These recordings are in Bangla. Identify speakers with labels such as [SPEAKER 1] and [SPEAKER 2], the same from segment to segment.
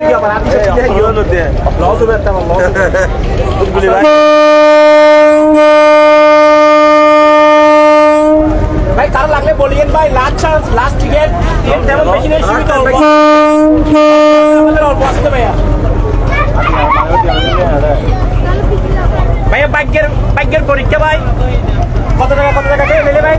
[SPEAKER 1] ভাই কার লাগলে বলিয়েন ভাই, last chance, last ticket, ticket যেমন বেশি নেই সীমিত অল্প আসতে ভাইয়া। ভাইয়া ভাগ্যের পরীক্ষা ভাই, কত টাকা কে মেলে ভাই?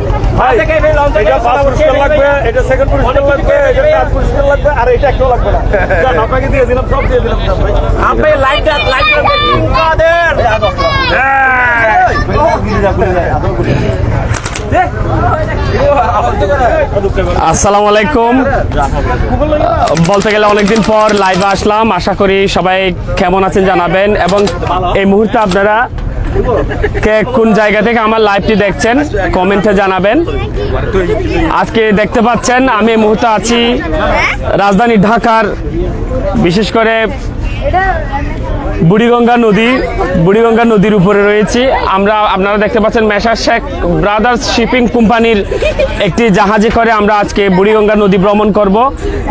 [SPEAKER 1] এটা ফার্স্ট পুরস্কার লাগবে, এটা সেকেন্ড পুরস্কার লাগবে, এটা থার্ড পুরস্কার লাগবে, আর এটা একটাও লাগবে না। জান আপনাকে দিয়ে দিলাম, সব দিয়ে দিলাম ভাই। আপনি লাইট কাদের
[SPEAKER 2] আসসালামু আলাইকুম। বলতে গেলে অনেকদিন পর লাইভে আসলাম, আশা করি সবাই কেমন আছেন জানাবেন, এবং এই মুহূর্তে আপনারা কে কোন জায়গা থেকে আমার লাইভটি দেখছেন কমেন্টে জানাবেন। আজকে দেখতে পাচ্ছেন আমি এই মুহূর্তে আছি রাজধানী ঢাকার, বিশেষ করে বুড়িগঙ্গা নদীর উপরে রয়েছি আমরা। আপনারা দেখতে পাচ্ছেন মেসার শেখ ব্রাদার্স শিপিং কোম্পানির একটি জাহাজে করে আমরা আজকে বুড়িগঙ্গা নদী ভ্রমণ করব,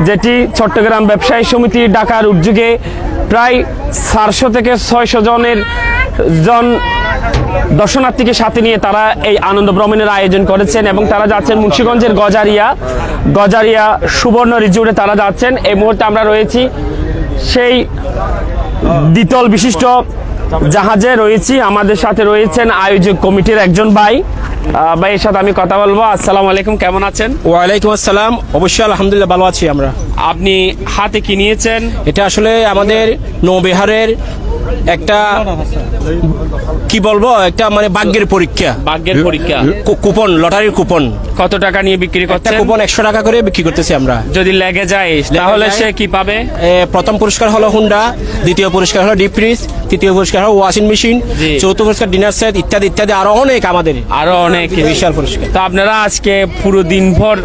[SPEAKER 2] যেটি চট্টগ্রাম ব্যবসায়ী সমিতি ঢাকার উদ্যোগে প্রায় 400 থেকে 600 জন দর্শনার্থীকে সাথে নিয়ে তারা এই আনন্দ ভ্রমণের আয়োজন করেছেন, এবং তারা যাচ্ছেন মুন্সিগঞ্জের গজারিয়া সুবর্ণ রিজোর্টে তারা যাচ্ছেন। এই মুহূর্তে আমরা রয়েছি সেই দ্বিতল বিশিষ্ট জাহাজে রয়েছি। আমাদের সাথে রয়েছেন আয়োজক কমিটির একজন ভাইয়ের সাথে আমি কথা বলবো। আসসালামু আলাইকুম, কেমন আছেন?
[SPEAKER 1] ওয়ালাইকুম আসসালাম, অবশ্যই আলহামদুলিল্লাহ ভালো আছি আমরা।
[SPEAKER 2] আপনি হাতে কি নিয়েছেন?
[SPEAKER 1] এটা আসলে আমাদের নৌবিহারের একটা কি বলবো, একটা মানে ভাগ্যের পরীক্ষা কুপন, লটারির কুপন।
[SPEAKER 2] কত টাকা নিয়ে বিক্রি করছেন?
[SPEAKER 1] কুপন 100 টাকা করে বিক্রি করতেছি আমরা।
[SPEAKER 2] যদি লেগে যায় তাহলে সে কি পাবে?
[SPEAKER 1] প্রথম পুরস্কার হলো হুন্ডা, দ্বিতীয় পুরস্কার হলো ডিপ ফ্রিজ, তৃতীয় পুরস্কার হলো ওয়াশিং মেশিন, চতুর্থ পুরস্কার ডিনার সেট, ইত্যাদি ইত্যাদি আরো অনেক, আমাদের
[SPEAKER 2] আরো অনেক
[SPEAKER 1] বিশাল পুরস্কার।
[SPEAKER 2] তো আপনারা আজকে পুরো দিন ভর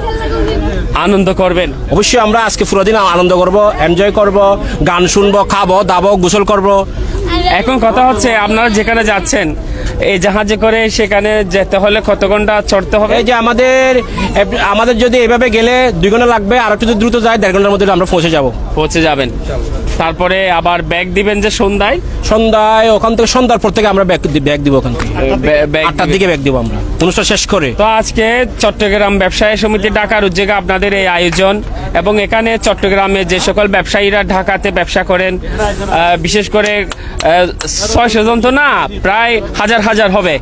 [SPEAKER 2] আনন্দ করবেন?
[SPEAKER 1] অবশ্যই আমরা আজকে পুরো দিন আনন্দ করব, এনজয় করব, গান শুনবো, খাবো দাবো, গোসল করব।
[SPEAKER 2] এখন কথা হচ্ছে আপনারা যেখানে যাচ্ছেন এই জাহাজে করে, সেখানে যেতে হলে কত ঘন্টা চড়তে হবে?
[SPEAKER 1] এই যে আমাদের যদি এভাবে গেলে 2 ঘন্টা লাগবে, আর একটু দ্রুত যায় 1.5 ঘন্টার মধ্যে আমরা পৌঁছে যাবেন। তারপরে আবার ব্যাগ দিবেন যে সন্ধ্যায় ওখান থেকে, সন্ধ্যার পর থেকে আমরা ব্যাগ দিব, ওখান থেকে 8টার দিকে ব্যাগ দিব আমরা অনুষ্ঠান শেষ করে।
[SPEAKER 2] তো আজকে চট্টগ্রাম ব্যবসায়ী সমিতি ঢাকার উদ্যোগে আপনাদের এই আয়োজন, এবং এখানে চট্টগ্রামে যে সকল ব্যবসায়ীরা ঢাকাতে ব্যবসা করেন, বিশেষ করে 600 জন তো না, প্রায় হাজার হবে,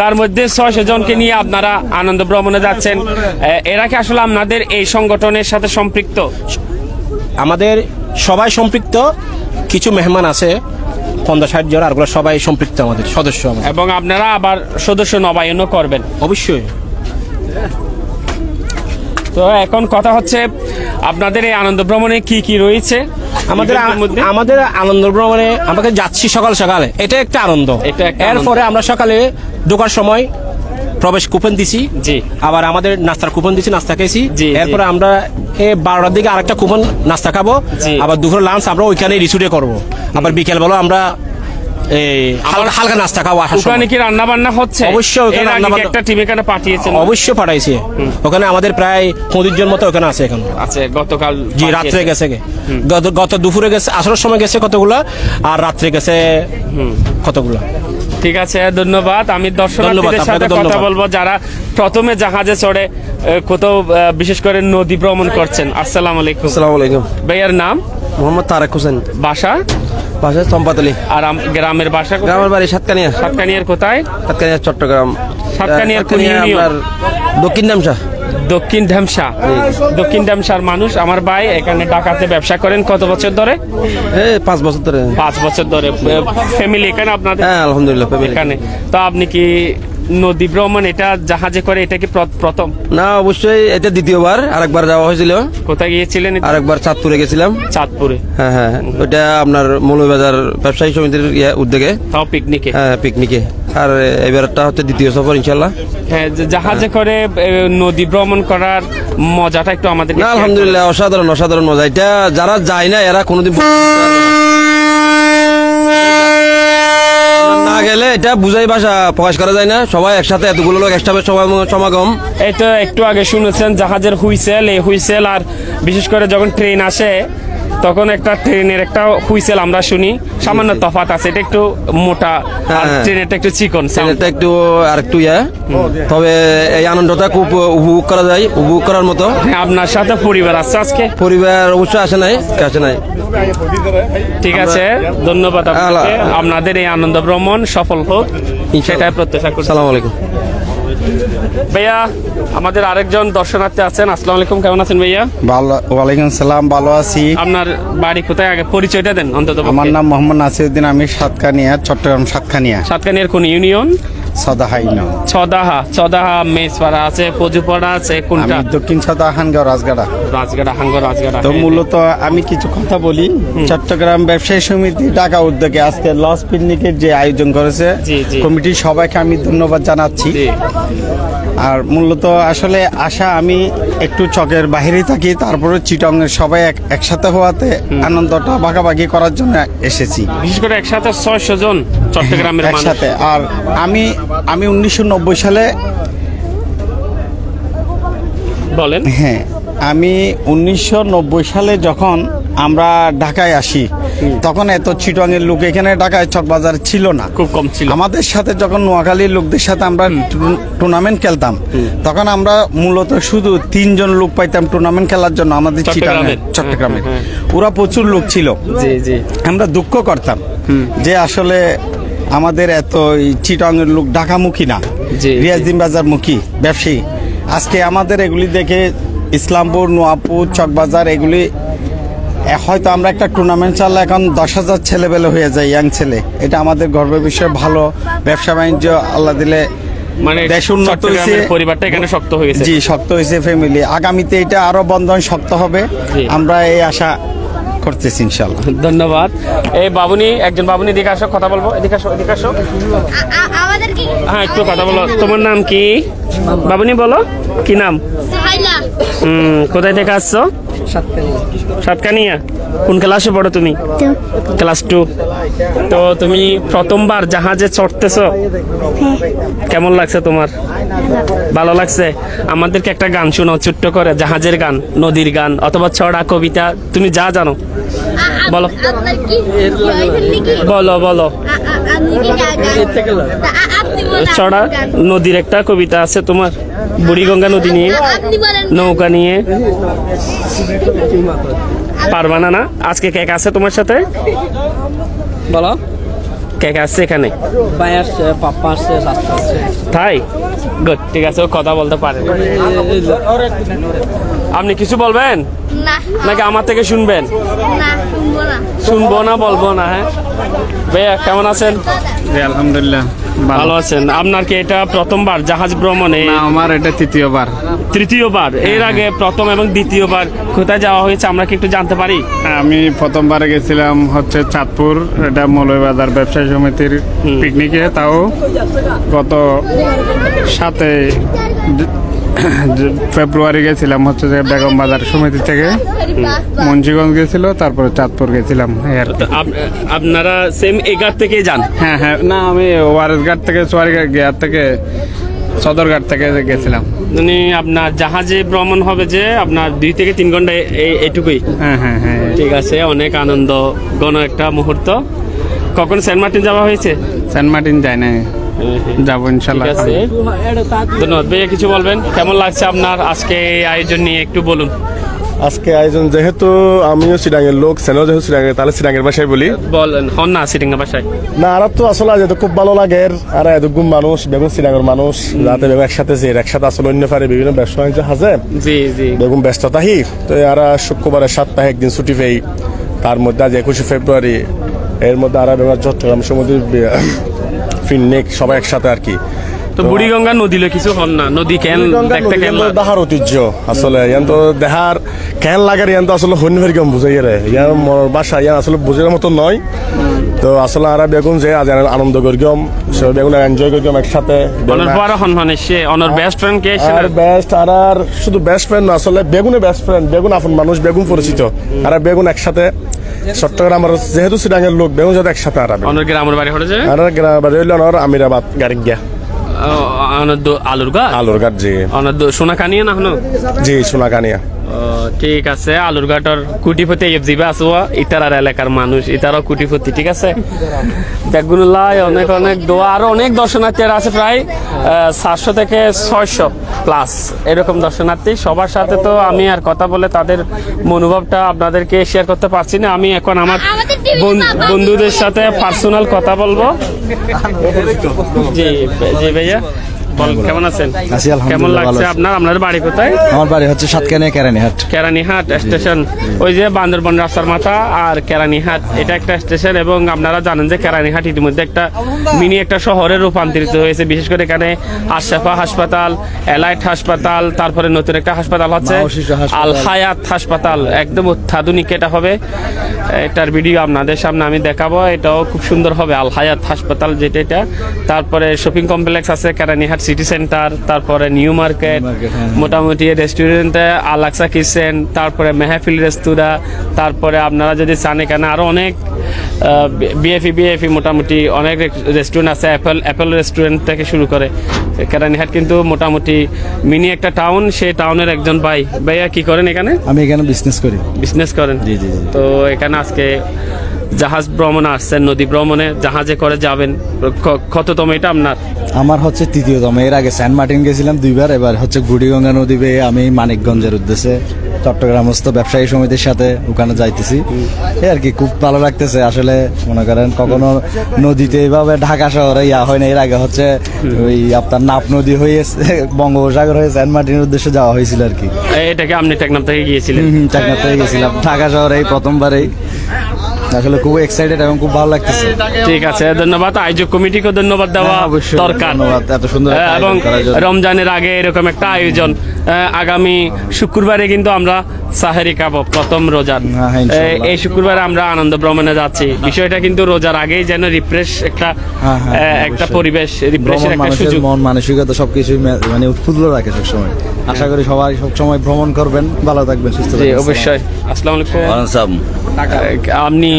[SPEAKER 2] তার মধ্যে 600 জনকে নিয়ে আপনারা আনন্দ ভ্রমণে যাচ্ছেন। এরা কি আসলে আপনাদের এই সংগঠনের সাথে সম্পৃক্ত?
[SPEAKER 1] আমাদের সবাই সম্পৃক্ত, কিছু মেহমান আছে 50-60 জন, আরগুলো সবাই সম্পৃক্ত আমাদের সদস্য।
[SPEAKER 2] এবং আপনারা আবার সদস্য নবায়নও করবেন?
[SPEAKER 1] অবশ্যই।
[SPEAKER 2] তো এখন কথা হচ্ছে আপনাদের এই আনন্দ ভ্রমণে কি রয়েছে?
[SPEAKER 1] আমাদের আনন্দ ভ্রমণে আমাকে যাচ্ছি সকালে, এটা একটা আনন্দ। এরপরে আমরা সকালে ঢোকার সময় প্রবেশ কুপন দিছি, আবার আমাদের নাস্তার কুপন দিছি, নাস্তা খেয়েছি। এরপরে আমরা 12টার দিকে আরেকটা কুপন নাস্তা খাবো, আবার দুপুর লাঞ্চ আমরা ওইখানে রিসোর্টে করবো, আবার বিকেল বেলা আমরা হালকা নাস্তা খাওয়া।
[SPEAKER 2] ওখানে কি রান্না বান্না হচ্ছে?
[SPEAKER 1] অবশ্যই,
[SPEAKER 2] একটা টিম এখানে পাঠিয়েছে?
[SPEAKER 1] অবশ্যই পাঠাইছে। ওখানে আমাদের প্রায় 25 জন মতো ওখানে আছে এখন।
[SPEAKER 2] গতকাল
[SPEAKER 1] রাত্রে গেছে, গত দুপুরে গেছে, আসার সময় গেছে কতগুলা, আর রাত্রে গেছে কতগুলা।
[SPEAKER 2] ঠিক আছে, ধন্যবাদ। আমি দর্শকদের সাথে কথা বলবো যারা প্রথমে জাহাজে চড়ে কোথাও বিশেষ করে নদী ভ্রমণ করছেন। আসসালামু আলাইকুম।
[SPEAKER 3] আসসালামু আলাইকুম।
[SPEAKER 2] ভাইয়ার নাম?
[SPEAKER 3] মোহাম্মদ তারেক হোসেন।
[SPEAKER 2] বাসা?
[SPEAKER 3] চম্পাতলি।
[SPEAKER 2] আর গ্রামের বাসা?
[SPEAKER 3] গ্রামের বাড়ি সাতকানিয়া।
[SPEAKER 2] সাতকানিয়ার কোথায়?
[SPEAKER 3] সাতকানিয়া চট্টগ্রাম।
[SPEAKER 2] সাতকানিয়ার কোন ইউনিয়ন? দক্ষিণ ঢামসার মানুষ আমার ভাই এখানে ঢাকাতে ব্যবসা করেন। কত বছর ধরে?
[SPEAKER 3] 5 বছর ধরে।
[SPEAKER 2] 5 বছর ধরে ফ্যামিলি এখানে আপনাদের?
[SPEAKER 3] হ্যাঁ, আলহামদুলিল্লাহ
[SPEAKER 2] এখানে। তো আপনি কি নদী ভ্রমণ এটা জাহাজে করে এটা কি প্রথম?
[SPEAKER 3] না, অবশ্যই এটা দ্বিতীয়বার। আরেকবার যাওয়া হয়েছিল।
[SPEAKER 2] কোথায় গিয়েছিলেন?
[SPEAKER 3] আরেকবার চাঁদপুরে গেছিলাম।
[SPEAKER 2] চাঁদপুরে?
[SPEAKER 3] হ্যাঁ, ওইটা আপনার মৌলভীবাজার ব্যবসায়ী সমিতির উদ্যোগে।
[SPEAKER 2] তাও পিকনিকে?
[SPEAKER 3] হ্যাঁ, পিকনিকে। আর এবারটা হচ্ছে দ্বিতীয় সফর ইনশাল্লাহ।
[SPEAKER 2] হ্যাঁ, জাহাজে করে নদী ভ্রমণ করার মজাটা একটু আমাদের।
[SPEAKER 3] না, আলহামদুলিল্লাহ অসাধারণ মজা। এটা যারা যায় না এরা কোনোদিন না গেলে এটা বুঝাই ভাষা প্রকাশ করা যায় না। সবাই একসাথে, এতগুলো লোক একসাথে সমাগম।
[SPEAKER 2] এই তো একটু আগে শুনেছেন জাহাজের হুইসেল, এই হুইসেল আর বিশেষ করে যখন ট্রেন আসে তখন একটা ট্রেনের একটা হুইসেল আমরা শুনি, সামান্য তফাৎ আছে, এটা একটু মোটা আর ট্রেনেরটা একটু চিকন,
[SPEAKER 3] এটা একটু আর একটু তবে এই আনন্দটা খুব উপভোগ করা যায়, উপভোগ করার মতো।
[SPEAKER 2] আপনার সাথে পরিবার আছে আজকে?
[SPEAKER 3] পরিবার অবশ্যই আসে নাই।
[SPEAKER 2] ঠিক আছে, ধন্যবাদ আপনাকে। আপনাদের এই আনন্দ ভ্রমণ সফল হোক সেটাই প্রত্যাশা করছি।
[SPEAKER 3] আসসালামু আলাইকুম
[SPEAKER 2] ভাইয়া। আমাদের আরেকজন দর্শনার্থী আছেন। আসসালামু আলাইকুম, কেমন আছেন ভাইয়া?
[SPEAKER 4] ভালো, ওয়ালাইকুম সালাম, ভালো আছি।
[SPEAKER 2] আপনার বাড়ি কোথায়, আগে পরিচয়টা দেন অন্তত।
[SPEAKER 4] আমার নাম মোহাম্মদ নাসিরউদ্দিন, আমি সাতকানিয়া, চট্টগ্রাম সাতকানিয়া।
[SPEAKER 2] সাতকানিয়ার কোন ইউনিয়ন?
[SPEAKER 4] সদাহা ইউনিয়ন।
[SPEAKER 2] ছদাহা মেজপাড়া আছে, ফজুপাড়া আছে, কোনটা?
[SPEAKER 4] আমি দক্ষিণ সদাহা হানগাঁও রাজগাড়া।
[SPEAKER 2] রাজগাড়া।
[SPEAKER 4] তো মূলত আমি কিছু কথা বলি। চট্টগ্রাম ব্যবসায়ী সমিতি ঢাকা উদ্যোগে আজকে লস পিকনিকের যে আয়োজন করেছে কমিটির সবাইকে আমি ধন্যবাদ জানাচ্ছি। আর মূলত আসলে আশা, আমি একটু চকের বাহিরে থাকি, তারপরে চিটংয়ের সবাই একসাথে হওয়াতে আনন্দটা ভাগাভাগি করার জন্য এসেছি।
[SPEAKER 2] বিশেষ করে একসাথে 600 জন চট্টগ্রামের
[SPEAKER 4] একসাথে। আর আমি 1990 সালে,
[SPEAKER 2] বলেন।
[SPEAKER 4] হ্যাঁ, আমি 1990 সালে যখন আমরা ঢাকায় আসি, তখন এত চিটংয়ের লোক এখানে ঢাকায় চকবাজার ছিল না,
[SPEAKER 2] খুব কম ছিল।
[SPEAKER 4] আমাদের সাথে যখন নোয়াখালীর লোকদের সাথে আমরা টুর্নামেন্ট খেলতাম, তখন আমরা মূলত শুধু 3 জন লোক পাইতাম টুর্নামেন্ট খেলার জন্য আমাদের চট্টগ্রামে। ওরা প্রচুর লোক ছিল। আমরা দুঃখ করতাম যে আসলে আমাদের এত চিটংয়ের লোক ঢাকামুখী না, রিয়াজদিন বাজার মুখী ব্যবসায়ী। আজকে আমাদের এগুলি দেখে ইসলামপুর, নোয়াপুর, চকবাজার এগুলি হয়তো আমরা একটা টুর্নামেন্ট চাললে এখন 10,000 ছেলেবেলে হয়ে যায়, ইয়াং ছেলে। এটা আমাদের গর্বের বিষয়। ভালো ব্যবসা বাণিজ্য আল্লাহ দিলে
[SPEAKER 2] মানে
[SPEAKER 4] দেশ উন্নত হয়েছে,
[SPEAKER 2] পরিবারটা এখানে শক্ত হয়েছে।
[SPEAKER 4] জি, শক্ত হয়েছে ফ্যামিলি। আগামীতে এটা আরো বন্ধন শক্ত হবে, আমরা এই আশা করতেছি ইনশাআল্লাহ।
[SPEAKER 2] ধন্যবাদ। এই বাবুনি, একজন বাবুনি দিকে আসো, কথা বলবো। এদিকে আসো। হ্যাঁ, একটু কথা বলো। তোমার নাম কি বাবুনি? বলো, কি নাম? কোথায় থেকে আসছো? সাতকানিয়া। কোন ক্লাসে পড়ো তুমি? ক্লাস 2। তো তুমি প্রথমবার জাহাজে চড়তেছো, কেমন লাগছে তোমার? ভালো লাগছে? আমাদেরকে একটা গান শোনাও ছোট্ট করে, জাহাজের গান, নদীর গান, অথবা ছড়া, কবিতা, তুমি যা জানো বলো। বলো। ছড়া, নদীর একটা কবিতা আছে তোমার, বুড়িগঙ্গা নদী নিয়ে, নৌকা নিয়ে। পারবা না? আজকে কে আছে তোমার সাথে? বলো, কে আছে এখানে? তাই, গুড, ঠিক আছে। ও কথা বলতে পারে। আপনি কিছু বলবেন নাকি আমার থেকে শুনবেন? শুনবো না, বলবো না। হ্যাঁ ভাইয়া, কেমন আছেন?
[SPEAKER 5] আলহামদুলিল্লাহ
[SPEAKER 2] ভালো আছেন। আপনার কি এটা প্রথমবার জাহাজ ভ্রমণে?
[SPEAKER 5] আমার এটা তৃতীয়বার। এর আগে প্রথম এবং দ্বিতীয়বার কোথায় যাওয়া হয়েছে আমরা কি একটু জানতে পারি?
[SPEAKER 6] আমি প্রথমবার গেছিলাম হচ্ছে চাঁদপুর, এটা মৌলভীবাজার ব্যবসায়ী সমিতির পিকনিকে, তাও গত 7 ফেব্রুয়ারি গেছিলাম হচ্ছে যে বেগম বাজার সমিতি থেকে। মুন্সিগঞ্জ গেছিল, তারপরে চাঁদপুর গেছিলাম।
[SPEAKER 2] আপনারা সেম এই ঘাট থেকে যান?
[SPEAKER 6] হ্যাঁ, না, আমি ওয়ারেস ঘাট থেকে, চুয়ারিঘাট থেকে, সদরঘাট থেকে গেছিলাম।
[SPEAKER 2] মানে আপনার জাহাজে ভ্রমণ হবে যে আপনার 2 থেকে 3 ঘন্টা, এইটুকুই?
[SPEAKER 6] হ্যাঁ,
[SPEAKER 2] ঠিক আছে। অনেক আনন্দ ঘন একটা মুহূর্ত। কখন সেন্ট মার্টিন যাওয়া হয়েছে?
[SPEAKER 6] সেন্ট মার্টিন যায় না, যাবো ইনশাল্লাহ।
[SPEAKER 2] ধন্যবাদ। ভাইয়া, কিছু বলবেন? কেমন লাগছে আপনার আজকে এই আয়োজন নিয়ে একটু বলুন।
[SPEAKER 7] আজকে আয়োজন, যেহেতু আমিও চিরাঙের লোক, সেনও যেহেতু চিরাঙের, তাহলে চিরাঙের ভাষায় বলি।
[SPEAKER 2] বলেন। হন না চিরাঙ্গা ভাষায়?
[SPEAKER 7] না, আর তো আসলে যেহেতু খুব ভালো লাগে, আর এতগুণ মানুষ, বেগুন চিরাঙের মানুষ, যাতে বেগুন একসাথে আসলে অন্য পারে বিভিন্ন ব্যবসা বাণিজ্য হাজে বেগুন ব্যস্ততা হি। তো আর শুক্রবারের সপ্তাহে একদিন ছুটি পেই, তার মধ্যে আজ 21 ফেব্রুয়ারি, এর মধ্যে আর বেগুন চট্টগ্রাম সমুদ্র ফিননিক সবাই একসাথে আর কি।
[SPEAKER 2] তো বুড়িগঙ্গা নদীলে কিছু হন না? নদী কেন দেখতে কেন?
[SPEAKER 7] দেহার ঐতিহ্য আসলে, ইয়ান তো দেহার কেন লাগার, ইয়ান তো আসলে হন্য ফেরি কম বুঝাই রে, ইয়ার মনের বাসা, ইয়ান আসলে বুঝার মতো নয়। তো আসলে আর বেগুন যে আজ আনন্দ করিম, সব বেগুন এনজয় করিম একসাথে।
[SPEAKER 2] অনর বেস্ট ফ্রেন্ড কে?
[SPEAKER 7] আর বেস্ট আর শুধু বেস্ট ফ্রেন্ড না, আসলে বেগুনে বেস্ট ফ্রেন্ড, বেগুন আপন মানুষ, বেগুন পরিচিত। আর বেগুন একসাথে চট্টগ্রামের যেহেতু চিরাঙের লোক, বেগুন যাতে একসাথে। আর
[SPEAKER 2] অনর গ্রামের বাড়ি হচ্ছে?
[SPEAKER 7] আর গ্রামের বাড়ি হইল অনর আমিরাবাদ গাড়িগিয়া।
[SPEAKER 2] আলুরঘাট?
[SPEAKER 7] আলুরঘাট, জি।
[SPEAKER 2] সোনাকানিয়া না হলো?
[SPEAKER 7] জি, সোনাকানিয়া।
[SPEAKER 5] ঠিক আছে আলুরঘাটর কুটিপতি এফজিবে আসো ইতারার এলাকার মানুষ ইতারাও কুটিপতি ঠিক আছে দেখগুনুল্লাহ অনেক অনেক দোয়া আরো অনেক দর্শনার্থীরা আছে প্রায় 700 থেকে 600 প্লাস এরকম দর্শনার্থী সবার সাথে তো আমি আর কথা বলে তাদের মনোভাবটা আপনাদেরকে শেয়ার করতে পারছি না আমি এখন আমার বন্ধুদের সাথে পার্সোনাল কথা বলবো জি জি ভাইয়া কেমন আছেন কেমন লাগছে আপনার বাড়ি কোথায়
[SPEAKER 8] আমার বাড়ি হচ্ছে সাতকানিয়া কেরানীহাট
[SPEAKER 5] কেরানীহাট স্টেশন ওই যে বান্দরবন রাস্তার মাথা আর কেরানীহাট এটা একটা স্টেশন এবং আপনারা জানেন যে কেরানীহাট ইতিমধ্যে একটা মিনি একটা শহরে রূপান্তরিত হয়েছে বিশেষ করে এখানে আশরাফা হাসপাতাল এলাইট হাসপাতাল তারপরে নতুন একটা হাসপাতাল হচ্ছে আল হায়াত হাসপাতাল একদম অত্যাধুনিক এটা হবে এটার ভিডিও আপনাদের সামনে আমি দেখাবো এটাও খুব সুন্দর হবে আল হায়াত হাসপাতাল যেটা এটা তারপরে শপিং কমপ্লেক্স আছে কেরানীহাট সিটি সেন্টার তারপরে নিউ মার্কেট মোটামুটি রেস্টুরেন্টে আলাক্সা কিচেন তারপরে মেহফিল রেস্তোরাঁ তারপরে আপনারা যদি চান এখানে আরো অনেক বিএফি মোটামুটি অনেক রেস্টুরেন্ট আছে অ্যাপেল রেস্টুরেন্ট থেকে শুরু করে কেরানীহাট কিন্তু মোটামুটি মিনি একটা টাউন সেই টাউনের একজন ভাইয়া কি করেন এখানে
[SPEAKER 8] আমি এখানে বিজনেস
[SPEAKER 5] করেন
[SPEAKER 8] জি জি
[SPEAKER 5] তো এখানে আজকে জাহাজ ভ্রমণে আসছেন নদী ভ্রমণে জাহাজে করে যাবেন কততম এটা আপনার
[SPEAKER 8] আমার হচ্ছে তৃতীয়তম এর আগে সেন্ট মার্টিন গেছিলাম 2 বার এবার হচ্ছে বুড়িগঙ্গা নদী বেয়ে আমি মানিকগঞ্জের উদ্দেশ্যে চট্টগ্রামস্থ ব্যবসায়ী সমিতির সাথে ওখানে যাইতেছি এই আর কি খুব ভালো লাগতেছে আসলে মনে করেন কখনো নদীতে এইভাবে ঢাকা শহরে হয় না এর আগে হচ্ছে ওই আপনার নাপ নদী হয়ে বঙ্গোপসাগর হয়ে সেন্ট মার্টিনের উদ্দেশ্যে যাওয়া হয়েছিল আর কি
[SPEAKER 5] এটাকে আপনি টেকনাফ থেকে গিয়েছিলেন
[SPEAKER 8] টেকনাফ থেকে গেছিলাম ঢাকা শহরে এই প্রথমবারেই আসলে খুব এক্সাইটেড এবং খুব ভালো লাগতেছে
[SPEAKER 5] ঠিক আছে ধন্যবাদ আয়োজক কমিটিকে ধন্যবাদ দেওয়া দরকার
[SPEAKER 8] এত সুন্দর
[SPEAKER 5] এবং রমজানের আগে এরকম একটা আয়োজন আগামী শুক্রবারে কিন্তু আমরা সাহেরি খাবো প্রথম রোজার এই শুক্রবারে আমরা আনন্দ ভ্রমণে যাচ্ছি বিষয়টা কিন্তু রোজার আগেই যেন রিফ্রেশ একটা পরিবেশ রিফ্রেশের একটা সুযোগ
[SPEAKER 8] মন মানসিকতা সবকিছু মানে উৎফুল্ল রাখে সবসময় আশা করি সবাই সবসময় ভ্রমণ করবেন ভালো থাকবেন সুস্থ থাকবেন
[SPEAKER 5] অবশ্যই আসসালামু আলাইকুম আপনি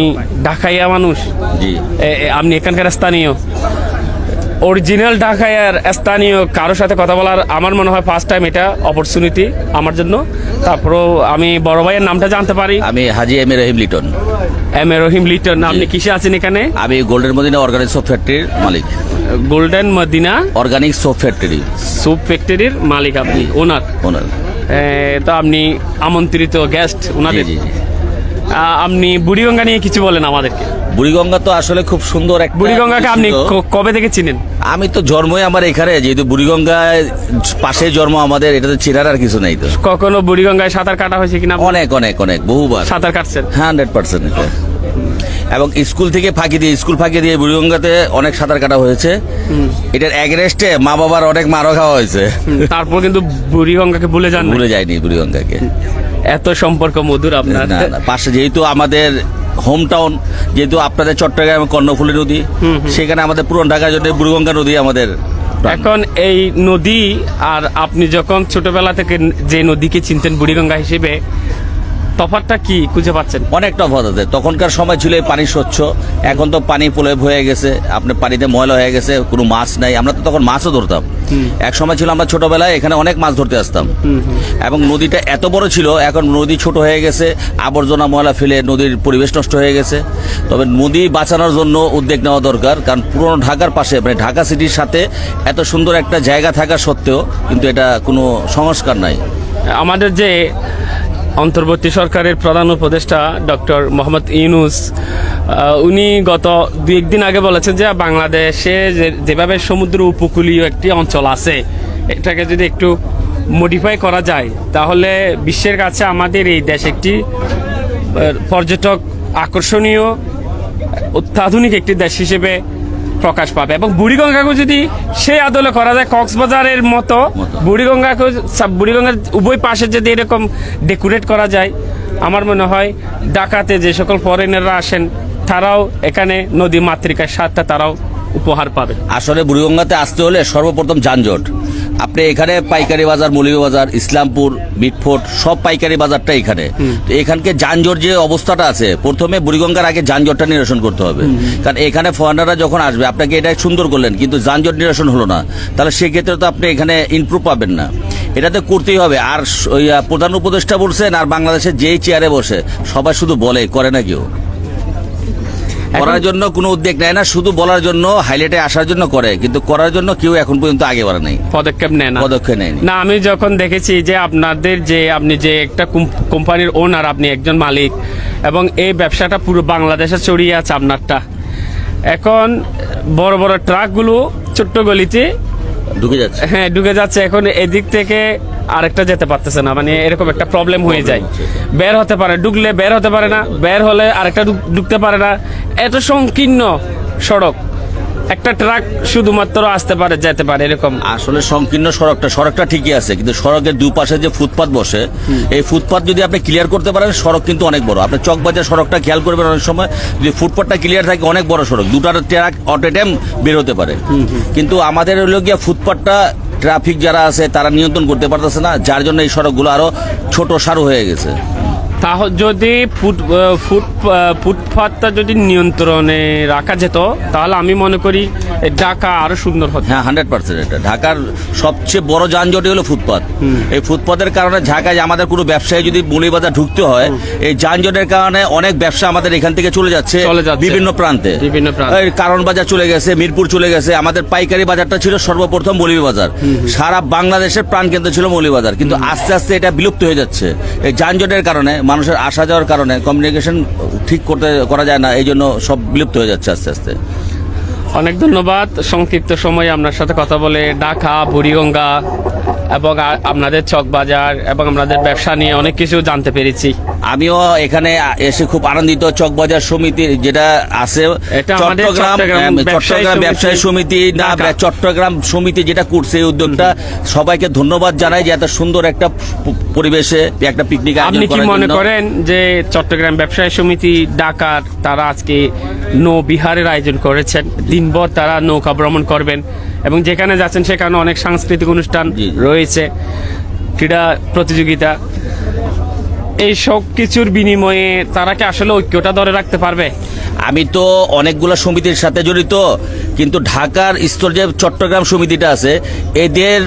[SPEAKER 5] ঢাকাইয়া মানুষ
[SPEAKER 9] জি
[SPEAKER 5] আপনি এখানকার স্থানীয় অরিজিনাল ঢাকাইয়ার স্থানীয় কারোর সাথে কথা বলার আমার মনে হয় ফার্স্ট টাইম এটা অপরচুনিটি আমার জন্য তারপরও আমি বড় ভাইয়ের নামটা জানতে পারি
[SPEAKER 9] আমি হাজি এম এ রহিম লিটন
[SPEAKER 5] আপনি কিসে আছেন এখানে
[SPEAKER 9] আমি গোল্ডেন মদিনা অর্গানিক সোপ ফ্যাক্টরির মালিক
[SPEAKER 5] গোল্ডেন মদিনা
[SPEAKER 9] অর্গানিক সোপ ফ্যাক্টরির
[SPEAKER 5] মালিক আপনি ওনার তো আপনি আমন্ত্রিত গেস্ট ওনাদের আপনি বুড়িগঙ্গা নিয়ে কিছু বলেন আমাদেরকে
[SPEAKER 9] বুড়িগঙ্গা তো আসলে খুব সুন্দর একটা
[SPEAKER 5] বুড়িগঙ্গাকে আপনি কবে থেকে চিনেন
[SPEAKER 9] আমি তো জন্মই আমার এখানে যেহেতু বুড়িগঙ্গায় পাশে জন্ম আমাদের এটা তো চেনার আর কিছু নেই তো
[SPEAKER 5] কখনো বুড়িগঙ্গায় সাঁতার কাটা হয়েছে কিনা
[SPEAKER 9] অনেক বহুবার
[SPEAKER 5] সাঁতার কাটছেন
[SPEAKER 9] 100% এটা এবং স্কুল ফাঁকি দিয়ে বুড়িগঙ্গাতে অনেক সাঁতার কাটা হয়েছে এটার এগেনস্টে মা বাবার অনেক মারও খাওয়া হয়েছে
[SPEAKER 5] তারপর কিন্তু বুড়িগঙ্গাকে ভুলে যায়নি
[SPEAKER 9] বুড়িগঙ্গাকে
[SPEAKER 5] এত সম্পর্ক মধুর আপনার
[SPEAKER 9] পাশে যেহেতু আমাদের হোম টাউন যেহেতু আপনাদের চট্টগ্রাম কর্ণফুলী নদী সেখানে আমাদের পুরান ঢাকার জন্য বুড়িগঙ্গা নদী আমাদের
[SPEAKER 5] এখন এই নদী আর আপনি যখন ছোটবেলা থেকে যে নদীকে চিনতেন বুড়িগঙ্গা হিসেবে তফাৎটা কি খুঁজে পাচ্ছেন?
[SPEAKER 9] অনেক তফাৎ আছে। তখনকার সময় ছিল পানি স্বচ্ছ, এখন তো পানি প্রলেপ হয়ে গেছে, আপনার পানিতে ময়লা হয়ে গেছে, কোনো মাছ নাই। আমরা তো তখন মাছও ধরতাম। এক সময় ছিল আমরা ছোটবেলায় এখানে অনেক মাছ ধরতে আসতাম এবং নদীটা এত বড় ছিল, এখন নদী ছোট হয়ে গেছে, আবর্জনা ময়লা ফেলে নদীর পরিবেশ নষ্ট হয়ে গেছে। তবে নদী বাঁচানোর জন্য উদ্যোগ নেওয়া দরকার, কারণ পুরনো ঢাকার পাশে মানে ঢাকা সিটির সাথে এত সুন্দর একটা জায়গা থাকা সত্ত্বেও কিন্তু এটা কোনো সংস্কার নাই।
[SPEAKER 5] আমাদের যে অন্তর্বর্তী সরকারের প্রধান উপদেষ্টা ডক্টর মোহাম্মদ ইউনূস, উনি গত 2-1 দিন আগে বলেছেন যে বাংলাদেশে যেভাবে সমুদ্র উপকূলীয় একটি অঞ্চল আছে, এটাকে যদি একটু মডিফাই করা যায় তাহলে বিশ্বের কাছে আমাদের এই দেশ একটি পর্যটক আকর্ষণীয় অত্যাধুনিক একটি দেশ হিসেবে প্রকাশ পাবে। এবং বুড়িগঙ্গাকে যদি সেই আদলে করা যায়, কক্সবাজারের মতো বুড়িগঙ্গার উভয় পাশে যদি এরকম ডেকোরেট করা যায়, আমার মনে হয় ঢাকাতে যে সকল ফরেনাররা আসেন তারাও এখানে নদী মাতৃকার স্বাদটা তারাও উপহার পাবে।
[SPEAKER 9] আসলে বুড়িগঙ্গাতে আসতে হলে সর্বপ্রথম যানজট। আপনি এখানে পাইকারি বাজার, মৌলভীবাজার, ইসলামপুর, মিটফোর্ট সব পাইকারি বাজারটা এখানে। তো এখানকে যানজট যে অবস্থাটা আছে, প্রথমে বুড়িগঙ্গার আগে যানজটটা নিরসন করতে হবে। কারণ এখানে ফরেনাররা যখন আসবে, আপনাকে এটা সুন্দর করলেন কিন্তু যানজট নিরসন হলো না, তাহলে সেক্ষেত্রে তো আপনি এখানে ইমপ্রুভ পাবেন না। এটাতে করতেই হবে। আর ওই প্রধান উপদেষ্টা বলছেন, আর বাংলাদেশের যেই চেয়ারে বসে সবাই শুধু বলে, করে না কেউ। করার জন্য কোনো উদ্যোগ নেয় না, শুধু বলার জন্য, হাইলাইটে আসার জন্য করে, কিন্তু করার জন্য কেউ এখন পর্যন্ত আগে বাড়ে নাই,
[SPEAKER 5] পদক্ষেপ নেয় না,
[SPEAKER 9] পদক্ষেপ নেয়নি।
[SPEAKER 5] না আমি যখন দেখেছি যে আপনাদের যে আপনি যে একটা কোম্পানির ওনার, আপনি একজন মালিক, এবং এই ব্যবসাটা পুরো বাংলাদেশে ছড়িয়ে আছে আপনারটা। এখন বড় বড় ট্রাকগুলো ছোট্ট গলিতে
[SPEAKER 9] ঢুকে যাচ্ছে,
[SPEAKER 5] হ্যাঁ ঢুকে যাচ্ছে। এখন এদিক থেকে আরেকটা যেতে পারতেছে না, মানে এরকম একটা প্রবলেম হয়ে যায়। বের হতে পারে, ঢুকলে বের হতে পারে না, বের হলে আরেকটা ঢুকতে পারে না। এত সংকীর্ণ সড়ক, একটা ট্রাক শুধুমাত্র আসতে পারে, যেতে পারে, এরকম।
[SPEAKER 9] আসলে সংকীর্ণ সড়কটা ঠিকই আছে, কিন্তু সড়কের দুপাশে যে ফুটপাত বসে, এই ফুটপাত যদি আপনি ক্লিয়ার করতে পারেন, সড়ক কিন্তু অনেক বড়। আপনি চকবাজার সড়কটা খেয়াল করবেন, অনেক সময় যদি ফুটপাতটা ক্লিয়ার থাকে, অনেক বড় সড়ক, দুটার ট্রাক অট এ টাইম বের হতে পারে। কিন্তু আমাদের হলো গিয়া ফুটপাতটা ট্রাফিক যারা আছে তারা নিয়ন্ত্রণ করতে পারতেছে না, যার জন্য এই সড়কগুলো আরো ছোট সারু হয়ে গেছে।
[SPEAKER 5] তাহলে যদি ফুটপাতটা যদি নিয়ন্ত্রণে রাখা যেত, তাহলে আমি মনে করি ঢাকা আরো সুন্দর হতো।
[SPEAKER 9] হ্যাঁ, 100%। এটা ঢাকার সবচেয়ে বড় যানজটই হলো ফুটপাত। এই ফুটপাতের কারণে ঢাকায় আমাদের কোনো ব্যবসায়ী যদি মৌলভীবাজার ঢুকতে হয়, এই যানজটের কারণে অনেক ব্যবসা আমাদের এখান থেকে চলে যাচ্ছে বিভিন্ন প্রান্তে। কারণ বাজার চলে গেছে, মিরপুর চলে গেছে। আমাদের পাইকারি বাজারটা ছিল সর্বপ্রথম মৌলভীবাজার, সারা বাংলাদেশের প্রাণকেন্দ্র ছিল মৌলভীবাজার, কিন্তু আস্তে আস্তে এটা বিলুপ্ত হয়ে যাচ্ছে এই যানজটের কারণে। মানুষের আসা যাওয়ার কারণে কমিউনিকেশন ঠিক করা যায় না, এই জন্য সব বিলুপ্ত হয়ে যাচ্ছে আস্তে আস্তে।
[SPEAKER 5] অনেক ধন্যবাদ সংক্ষিপ্ত সময়ে আপনার সাথে কথা বলে ঢাকা, বুড়িগঙ্গা এবং আপনাদের চকবাজার এবং আপনাদের ব্যবসা নিয়ে অনেক কিছু জানতে পেরেছি।
[SPEAKER 9] আমিও এখানে এসে খুব আনন্দিত। চকবাজার সমিতির যেটা আছে, চট্টগ্রাম ব্যবসায়ী সমিতি না, চট্টগ্রাম সমিতি যেটা করছে এই উদ্যোগটা, সবাইকে ধন্যবাদ জানাই যে এত সুন্দর একটা পরিবেশে একটা পিকনিক।
[SPEAKER 5] আপনি কি মনে করেন যে চট্টগ্রাম ব্যবসায়ী সমিতি ঢাকার তারা আজকে নৌবিহারের আয়োজন করেছেন, দিনভর তারা নৌকা ভ্রমণ করবেন এবং যেখানে যাচ্ছেন সেখানে অনেক সাংস্কৃতিক অনুষ্ঠান রয়েছে, ক্রীড়া প্রতিযোগিতা, এই সব কিছুর বিনিময়ে তারা কি আসলে ঐক্যটা ধরে রাখতে পারবে?
[SPEAKER 9] আমি তো অনেকগুলো সমিতির সাথে জড়িত, কিন্তু ঢাকার স্তর যে চট্টগ্রাম সমিতিটা আছে, এদের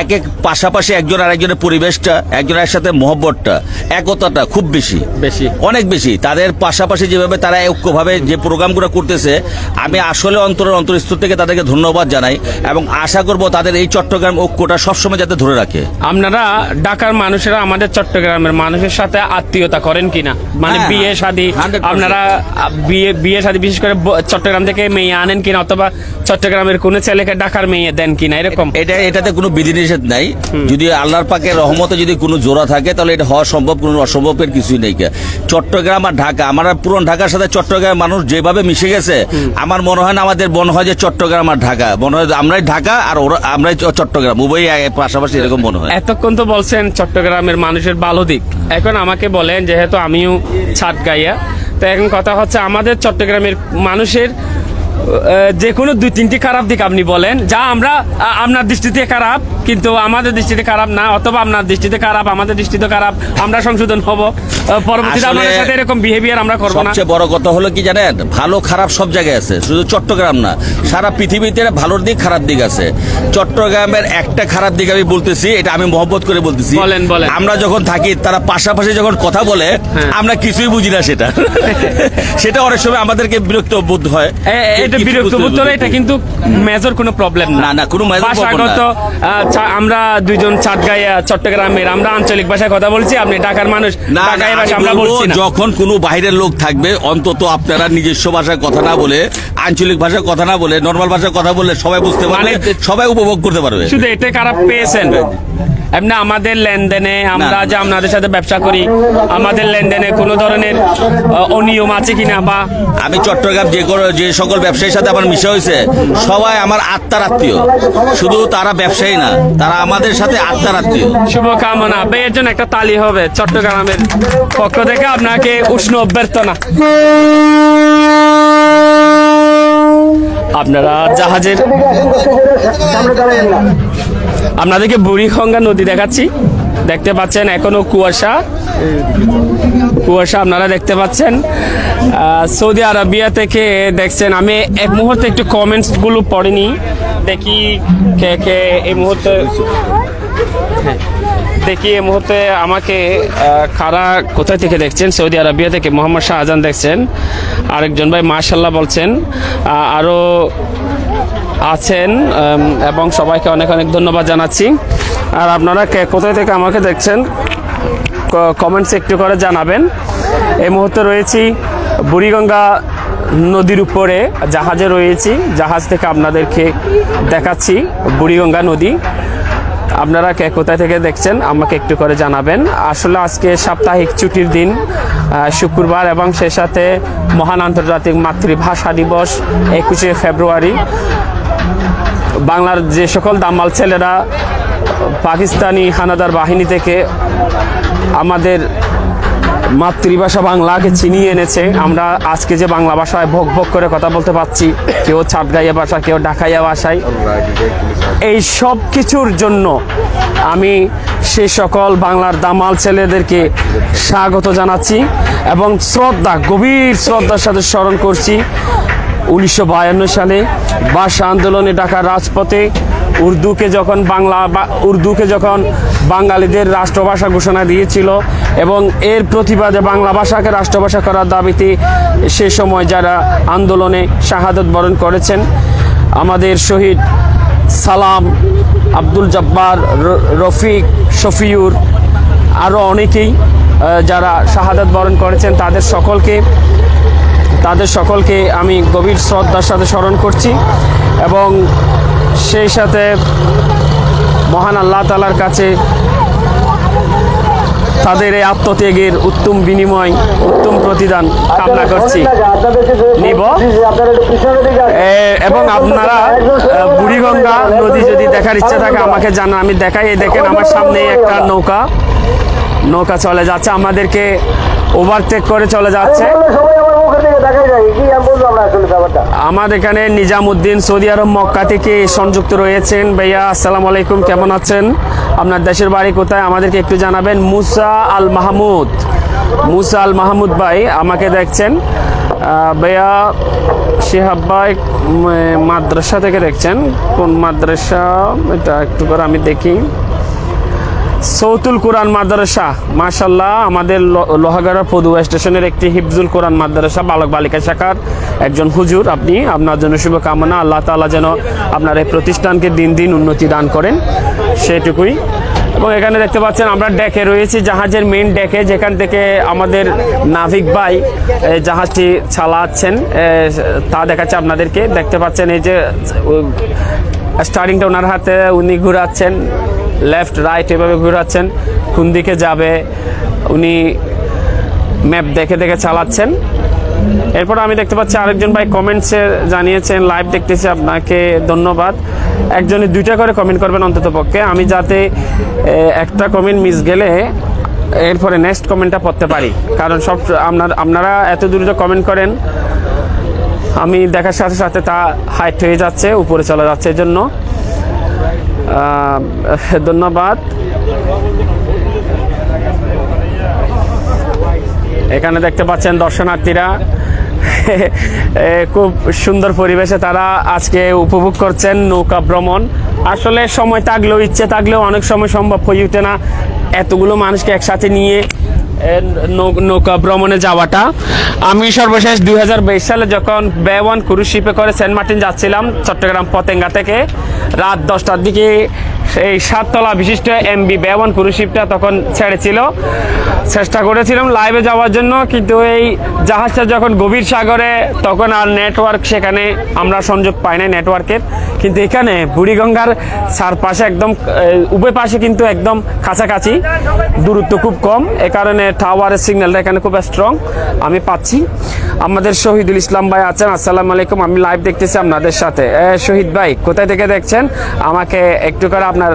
[SPEAKER 9] এক পাশাপাশি একজন আরেকজনের পরিবেশটা, একজনের সাথে মহব্বতটা, একতাটা খুব বেশি, অনেক বেশি। তাদের পাশাপাশি যেভাবে তারা ঐক্যভাবে যে প্রোগ্রামগুলো করতেছে, আমি আসলে অন্তরস্থল থেকে তাদেরকে ধন্যবাদ জানাই এবং আশা করব তাদের এই চট্টগ্রাম ঐক্যটা সবসময় যাতে ধরে রাখে।
[SPEAKER 5] আপনারা ঢাকার মানুষেরা আমাদের চট্টগ্রামের মানুষের সাথে আত্মীয়তা করেন কিনা? মানে বিয়ে শাদী, আপনারা বিয়ে শাদী বিশেষ করে চট্টগ্রাম থেকে মেয়ে আনেন কিনা, অথবা চট্টগ্রামের কোন ছেলেকে ঢাকার মেয়ে দেন কিনা, এরকম?
[SPEAKER 9] এটাতে কোনো বিধিনিষেধ নাই। যদি আল্লাহর পাকের রহমতে যদি কোনো জোড়া থাকে তাহলে এটা হওয়া সম্ভব, কোনো অসম্ভবের কিছুই নেই। চট্টগ্রাম আর ঢাকা, আমরা পুরন ঢাকার সাথে চট্টগ্রামের মানুষ যেভাবে মিশে গেছে, আমার মনে হয় না আমাদের মনে হয় যে চট্টগ্রাম আর ঢাকা, মনে হয় আমরাই ঢাকা আর আমরাই চট্টগ্রাম, উভয়ই পাশাপাশি, এরকম মনে হয়।
[SPEAKER 5] এতক্ষণ তো বলছেন চট্টগ্রামের মানুষের ভালো দিক, এখন আমাকে বলেন, যেহেতু আমিও ছাটগাইয়া, তো এখন কথা হচ্ছে আমাদের চট্টগ্রামের মানুষের যে কোনো 2-3টি খারাপ দিক আপনি বলেন, যা আমরা আপনার দৃষ্টিতে খারাপ কিন্তু আমাদের দৃষ্টিতে খারাপ না, অথবা আপনার দৃষ্টিতে খারাপ আমাদের দৃষ্টিতে খারাপ, আমরা সংশোধন হব, পরবর্তীতে আপনাদের সাথে এরকম বিহেভিয়ার আমরা করব না।
[SPEAKER 9] সবচেয়ে বড় কথা হলো কি জানেন, ভালো খারাপ সব জায়গায় আছে, শুধু চট্টগ্রাম না, সারা পৃথিবীতে ভালোর দিক খারাপ দিক আছে। চট্টগ্রামের একটা খারাপ দিক আমি বলতেছি, এটা আমি মহব্বত করে বলতেছি।
[SPEAKER 5] বলেন।
[SPEAKER 9] আমরা যখন থাকি, তারা পাশাপাশি যখন কথা বলে, আমরা কিছুই বুঝি না, সেটা অনেক সময় আমাদেরকে বিরক্ত বোধ হয়।
[SPEAKER 5] এটা বিরক্ত বোধ করে, এটা কিন্তু মেজর কোনো প্রবলেম না, কোনো মেজর প্রবলেম না। আমরা দুইজন ছাটগাইয়া চট্টগ্রামের, আমরা আঞ্চলিক ভাষায় কথা বলছি, আপনি ঢাকার মানুষ, ঢাকাই ভাষা আমরা বলছি না।
[SPEAKER 9] যখন কোনো বাইরের লোক থাকবে, অন্তত আপনারা নিজস্ব ভাষায় কথা না বলে, আঞ্চলিক ভাষায় কথা না বলে, নরমাল ভাষায় কথা বললে সবাই বুঝতে পারবে, সবাই উপভোগ করতে পারবে।
[SPEAKER 5] শুধু এটা খারাপ পেয়েছেন এমনি আমাদের লেনদেনে, আমরা যে আপনাদের সাথে ব্যবসা করি, আমাদের লেনদেনে কোনো ধরনের অনিয়ম আছে কিনা? বা
[SPEAKER 9] আমি চট্টগ্রাম যে সকল ব্যবসায়ীর সাথে আমার মিশা হয়েছে, সবাই আমার আত্মার আত্মীয়, শুধু তারা ব্যবসায়ী না, তারা আমাদের সাথে আত্মার আত্মীয়।
[SPEAKER 5] শুভকামনা, এর জন্য একটা তালি হবে চট্টগ্রামের পক্ষ থেকে, আপনাকে উষ্ণ অভ্যর্থনা। আপনারা জাহাজের, আপনাদেরকে বুড়িগঙ্গা নদী দেখাচ্ছি, দেখতে পাচ্ছেন এখনো কুয়াশা আপনারা দেখতে পাচ্ছেন। সৌদি আরবিয়া থেকে দেখছেন। আমি এক মুহূর্তে একটু কমেন্টস গুলো পড়িনি, দেখি কে কে এই মুহূর্তে দেখি এই মুহূর্তে আমাকে কারা কোথায় থেকে দেখছেন, সৌদি আরবিয়া থেকে মোহাম্মদ শাহজাহান দেখছেন, আরেকজন ভাই মাশাল্লাহ বলছেন, আরও আছেন এবং সবাইকে অনেক অনেক ধন্যবাদ জানাচ্ছি। আর আপনারা কে কোথায় থেকে আমাকে দেখছেন কমেন্টস একটু করে জানাবেন। এই মুহূর্তে রয়েছি বুড়িগঙ্গা নদীর উপরে, জাহাজে রয়েছি, জাহাজ থেকে আপনাদেরকে দেখাচ্ছি বুড়িগঙ্গা নদী। আপনারা কে কোথায় থেকে দেখছেন আমাকে একটু করে জানাবেন। আসলে আজকে সাপ্তাহিক ছুটির দিন, শুক্রবার, এবং সেই সাথে মহান আন্তর্জাতিক মাতৃভাষা দিবস 21শে ফেব্রুয়ারি। বাংলার যে সকল দামাল ছেলেরা পাকিস্তানি হানাদার বাহিনী থেকে আমাদের মাতৃভাষা বাংলাকে ছিনিয়ে এনেছে, আমরা আজকে যে বাংলা ভাষায় ভোগ ভোগ করে কথা বলতে পারছি, কেউ ছাটগাইয়া ভাষা, কেউ ঢাকাইয়া ভাষায়, এই সব কিছুর জন্য আমি সেই সকল বাংলার দামাল ছেলেদেরকে স্বাগত জানাচ্ছি এবং শ্রদ্ধা, গভীর শ্রদ্ধার সাথে স্মরণ করছি 1952 সালে ভাষা আন্দোলনে ঢাকার রাজপথে উর্দুকে যখন বাঙালিদের রাষ্ট্রভাষা ঘোষণা দিয়েছিল এবং এর প্রতিবাদে বাংলা ভাষাকে রাষ্ট্রভাষা করার দাবিতে সে সময় যারা আন্দোলনে শাহাদত বরণ করেছেন, আমাদের শহীদ সালাম, আব্দুল জব্বার, রফিক, শফিউর, আরও অনেকেই যারা শাহাদত বরণ করেছেন, তাদের সকলকে আমি গভীর শ্রদ্ধার সাথে স্মরণ করছি এবং সেই সাথে মহান আল্লাহ তাআলার কাছে তাদের এই আত্মত্যাগের উত্তম বিনিময়, উত্তম প্রতিদান কামনা করছি নিব। এবং আপনারা বুড়িগঙ্গা নদী যদি দেখার ইচ্ছা থাকে আমাকে জানান, আমি দেখাই। এই দেখেন আমার সামনে একটা নৌকা চলে যাচ্ছে, আমাদেরকে ওভারটেক করে চলে যাচ্ছে। আমার এখানে নিজামুদ্দিন সৌদি আরব মক্কা থেকে সংযুক্ত রয়েছেন। ভাইয়া আসসালামু আলাইকুম, কেমন আছেন? আপনার দেশের বাড়ি কোথায় আমাদেরকে একটু জানাবেন। মুসা আল মাহমুদ ভাই আমাকে দেখছেন। ভাইয়া শিহাব ভাই মাদ্রাসা থেকে দেখছেন, কোন মাদ্রাসা এটা একটু করে আমি দেখি। সৌতুল কোরআন মাদ্রাসা, মাশাল্লাহ, আমাদের লোহাগাড়া পদুয়া স্টেশনের একটি হিফজুল কোরআন মাদ্রাসা, বালক বালিকা শাখার একজন হুজুর। আপনার জন্য শুভকামনা, আল্লাহ তাআলা যেন আপনার এই প্রতিষ্ঠানকে দিন দিন উন্নতি দান করেন, সেটুকুই। এবং এখানে দেখতে পাচ্ছেন আমরা ডেকে রয়েছি, জাহাজের মেইন ডেকে, যেখান থেকে আমাদের নাবিক ভাই জাহাজটি চালাচ্ছেন, তা দেখাচ্ছে আপনাদেরকে। দেখতে পাচ্ছেন এই যে স্টারিংটা ওনার হাতে, উনি ঘুরাচ্ছেন, লেফট রাইট এভাবে ঘুরাচ্ছেন, কোন দিকে যাবে উনি ম্যাপ দেখে দেখে চালাচ্ছেন। এরপর আমি দেখতে পাচ্ছি আরেকজন ভাই কমেন্টসে জানিয়েছেন, লাইভ দেখতেছি, আপনাকে ধন্যবাদ। একজনে 2টা করে কমেন্ট করবেন অন্তত পক্ষে, আমি যাতে একটা কমেন্ট মিস গেলে এরপরে নেক্সট কমেন্টটা পড়তে পারি, কারণ সব আপনারা এত দ্রুত কমেন্ট করেন, আমি দেখার সাথে সাথে তা হাইট হয়ে যাচ্ছে, উপরে চলে যাচ্ছে, এই জন্য ধন্যবাদ। এখানে দেখতে পাচ্ছেন দর্শনার্থীরা খুব সুন্দর পরিবেশে তারা আজকে উপভোগ করছেন নৌকা ভ্রমণ। আসলে সময় থাকলেও, ইচ্ছে থাকলেও অনেক সময় সম্ভব হয়ে ওঠে না এতগুলো মানুষকে একসাথে নিয়ে নৌকা ভ্রমণে যাওয়াটা। আমি সর্বশেষ 2022 সালে যখন বে1 ক্রুজ শিপে করে সেন্ট মার্টিন যাচ্ছিলাম চট্টগ্রাম পতেঙ্গা থেকে, রাত 10টার দিকে এই 7 তলা বিশিষ্ট MV বে1 ক্রুজ শিপটা তখন ছেড়েছিল। চেষ্টা করেছিলাম লাইভে যাওয়ার জন্য, কিন্তু এই জাহাজটা যখন গভীর সাগরে, তখন আর নেটওয়ার্ক, সেখানে আমরা সংযোগ পাই না নেটওয়ার্কের। কিন্তু এখানে বুড়িগঙ্গার চারপাশে একদম উভয় পাশে কিন্তু একদম কাছাকাছি, দূরত্ব খুব কম, এ কারণে টাওয়ারের সিগন্যালটা এখানে খুব স্ট্রং আমি পাচ্ছি। আমাদের শহীদুল ইসলাম ভাই আছেন, আসসালামু আলাইকুম, আমি লাইভ দেখতেছি আপনাদের সাথে। শহীদ ভাই কোথায় থেকে দেখছেন আমাকে একটু করে আপনার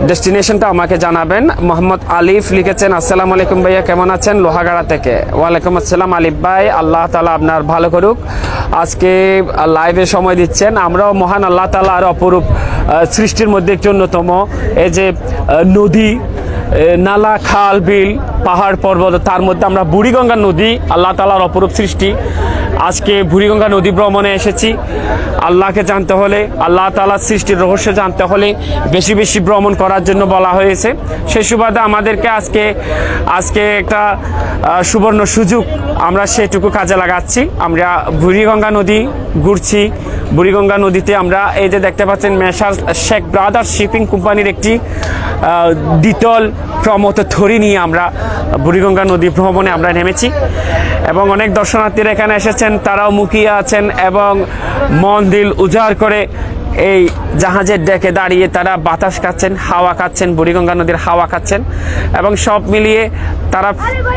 [SPEAKER 5] ডেস্টিনেশনটা আমাকে জানাবেন। মোহাম্মদ আলিফ লিখেছেন, আসসালামু আলাইকুম ভাইয়া, কেমন আছেন? লোহাগাড়া থেকে। ওয়ালাইকুম আসসালাম আলিফ ভাই, আল্লাহ তাআলা আপনার ভালো করুক। আজকে লাইভে সময় দিচ্ছেন, আমরাও মহান আল্লাহ তাআলার অপরূপ সৃষ্টির মধ্যে একটি অন্যতম। এই যে নদী, নালা, খাল, বিল, পাহাড়, পর্বত, তার মধ্যে আমরা বুড়িগঙ্গা নদী আল্লাহ তাআলার অপরূপ সৃষ্টি।
[SPEAKER 2] আজকে বুড়িগঙ্গা নদী ভ্রমণে এসেছি। আল্লাহকে জানতে হলে, আল্লাহ তাআলার সৃষ্টির রহস্য জানতে হলে বেশি বেশি ভ্রমণ করার জন্য বলা হয়েছে। সেই সুবাদে আমাদেরকে আজকে একটা সুবর্ণ সুযোগ, আমরা সেটুকু কাজে লাগাচ্ছি। আমরা বুড়িগঙ্গা নদী ঘুরছি। বুড়িগঙ্গা নদীতে আমরা এই যে দেখতে পাচ্ছেন মেসার শেখ ব্রাদার্স শিপিং কোম্পানির একটি দ্বিতল প্রমোত থরি নিয়ে আমরা বুড়িগঙ্গা নদী ভ্রমণে আমরা নেমেছি এবং অনেক দর্শনার্থীরা এখানে এসেছেন, তারাও মুখিয়ে আছেন এবং মন দিল উজাড় করে এই জাহাজের ডেকে দাঁড়িয়ে তারা বাতাস খাচ্ছেন, হাওয়া খাচ্ছেন, বুড়িগঙ্গা নদীর হাওয়া খাচ্ছেন এবং সব মিলিয়ে তারা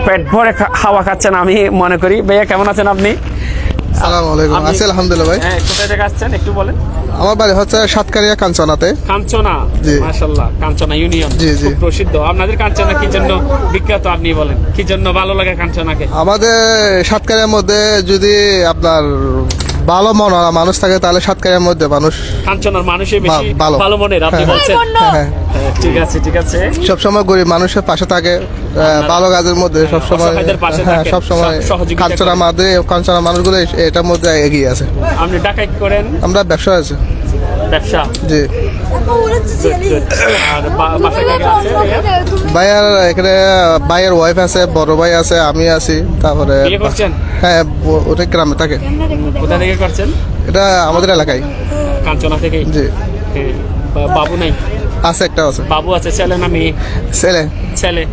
[SPEAKER 2] পেট ভরে হাওয়া খাচ্ছেন আমি মনে করি। ভাইয়া কেমন আছেন আপনি?
[SPEAKER 10] আসসালামু আলাইকুম। আছি আলহামদুলিল্লাহ ভাই।
[SPEAKER 2] হ্যাঁ, কোথা থেকে আসছেন একটু বলেন।
[SPEAKER 10] আমার বাড়ি হচ্ছে সাতকারিয়া কাঞ্চনাতে।
[SPEAKER 2] কাঞ্চনা,
[SPEAKER 10] জি
[SPEAKER 2] মাশাআল্লাহ, কাঞ্চনা ইউনিয়ন
[SPEAKER 10] জি জি
[SPEAKER 2] খুব প্রসিদ্ধ। আপনাদের কাঞ্চনা কি জন্য বিখ্যাত আপনি বলেন, কি জন্য ভালো লাগে কাঞ্চনাকে?
[SPEAKER 10] আমাদের সাতকারিয়ার মধ্যে যদি আপনার ভালো মনের মানুষ থাকে তাহলে সাতকারিয়ার মধ্যে মানুষ
[SPEAKER 2] কাঞ্চনার মানুষই বেশি
[SPEAKER 10] ভালো।
[SPEAKER 2] ভালো মনের আপনি
[SPEAKER 10] হ্যাঁ,
[SPEAKER 2] বলছেন।
[SPEAKER 10] হ্যাঁ,
[SPEAKER 2] হ্যাঁ, ঠিক আছে ঠিক আছে।
[SPEAKER 10] সবসময় গরিব মানুষের পাশে থাকে, ভালো কাজের মধ্যে সবসময়,
[SPEAKER 2] অসহায়দের পাশে
[SPEAKER 10] হ্যাঁ
[SPEAKER 2] থাকে,
[SPEAKER 10] সবসময়
[SPEAKER 2] সহযোগিতা
[SPEAKER 10] কাঞ্চনা মানুষগুলো এটার মধ্যে এগিয়ে আছে।
[SPEAKER 2] আপনি ঢাকায় কি করেন?
[SPEAKER 10] আমরা ব্যবসা আছে।
[SPEAKER 2] ব্যবসা,
[SPEAKER 10] জি।
[SPEAKER 2] আর বাসায় কে কে আছে?
[SPEAKER 10] ভাইয়ার এখানে ভাইয়ের ওয়াইফ আছে, বড় ভাই আছে, আমি আছি। তারপরে
[SPEAKER 2] বিয়ে করছেন?
[SPEAKER 10] হ্যাঁ, ওটা গ্রামে থাকে।
[SPEAKER 2] কোথা থেকে করছেন?
[SPEAKER 10] এটা আমাদের এলাকায়।
[SPEAKER 2] কাঞ্চনা থেকে?
[SPEAKER 10] জি।
[SPEAKER 2] বাবু নাই?
[SPEAKER 10] আছে, একটা আছে।
[SPEAKER 2] বাবু আছে, ছেলে না মেয়ে?
[SPEAKER 10] ছেলে।
[SPEAKER 2] ছেলে।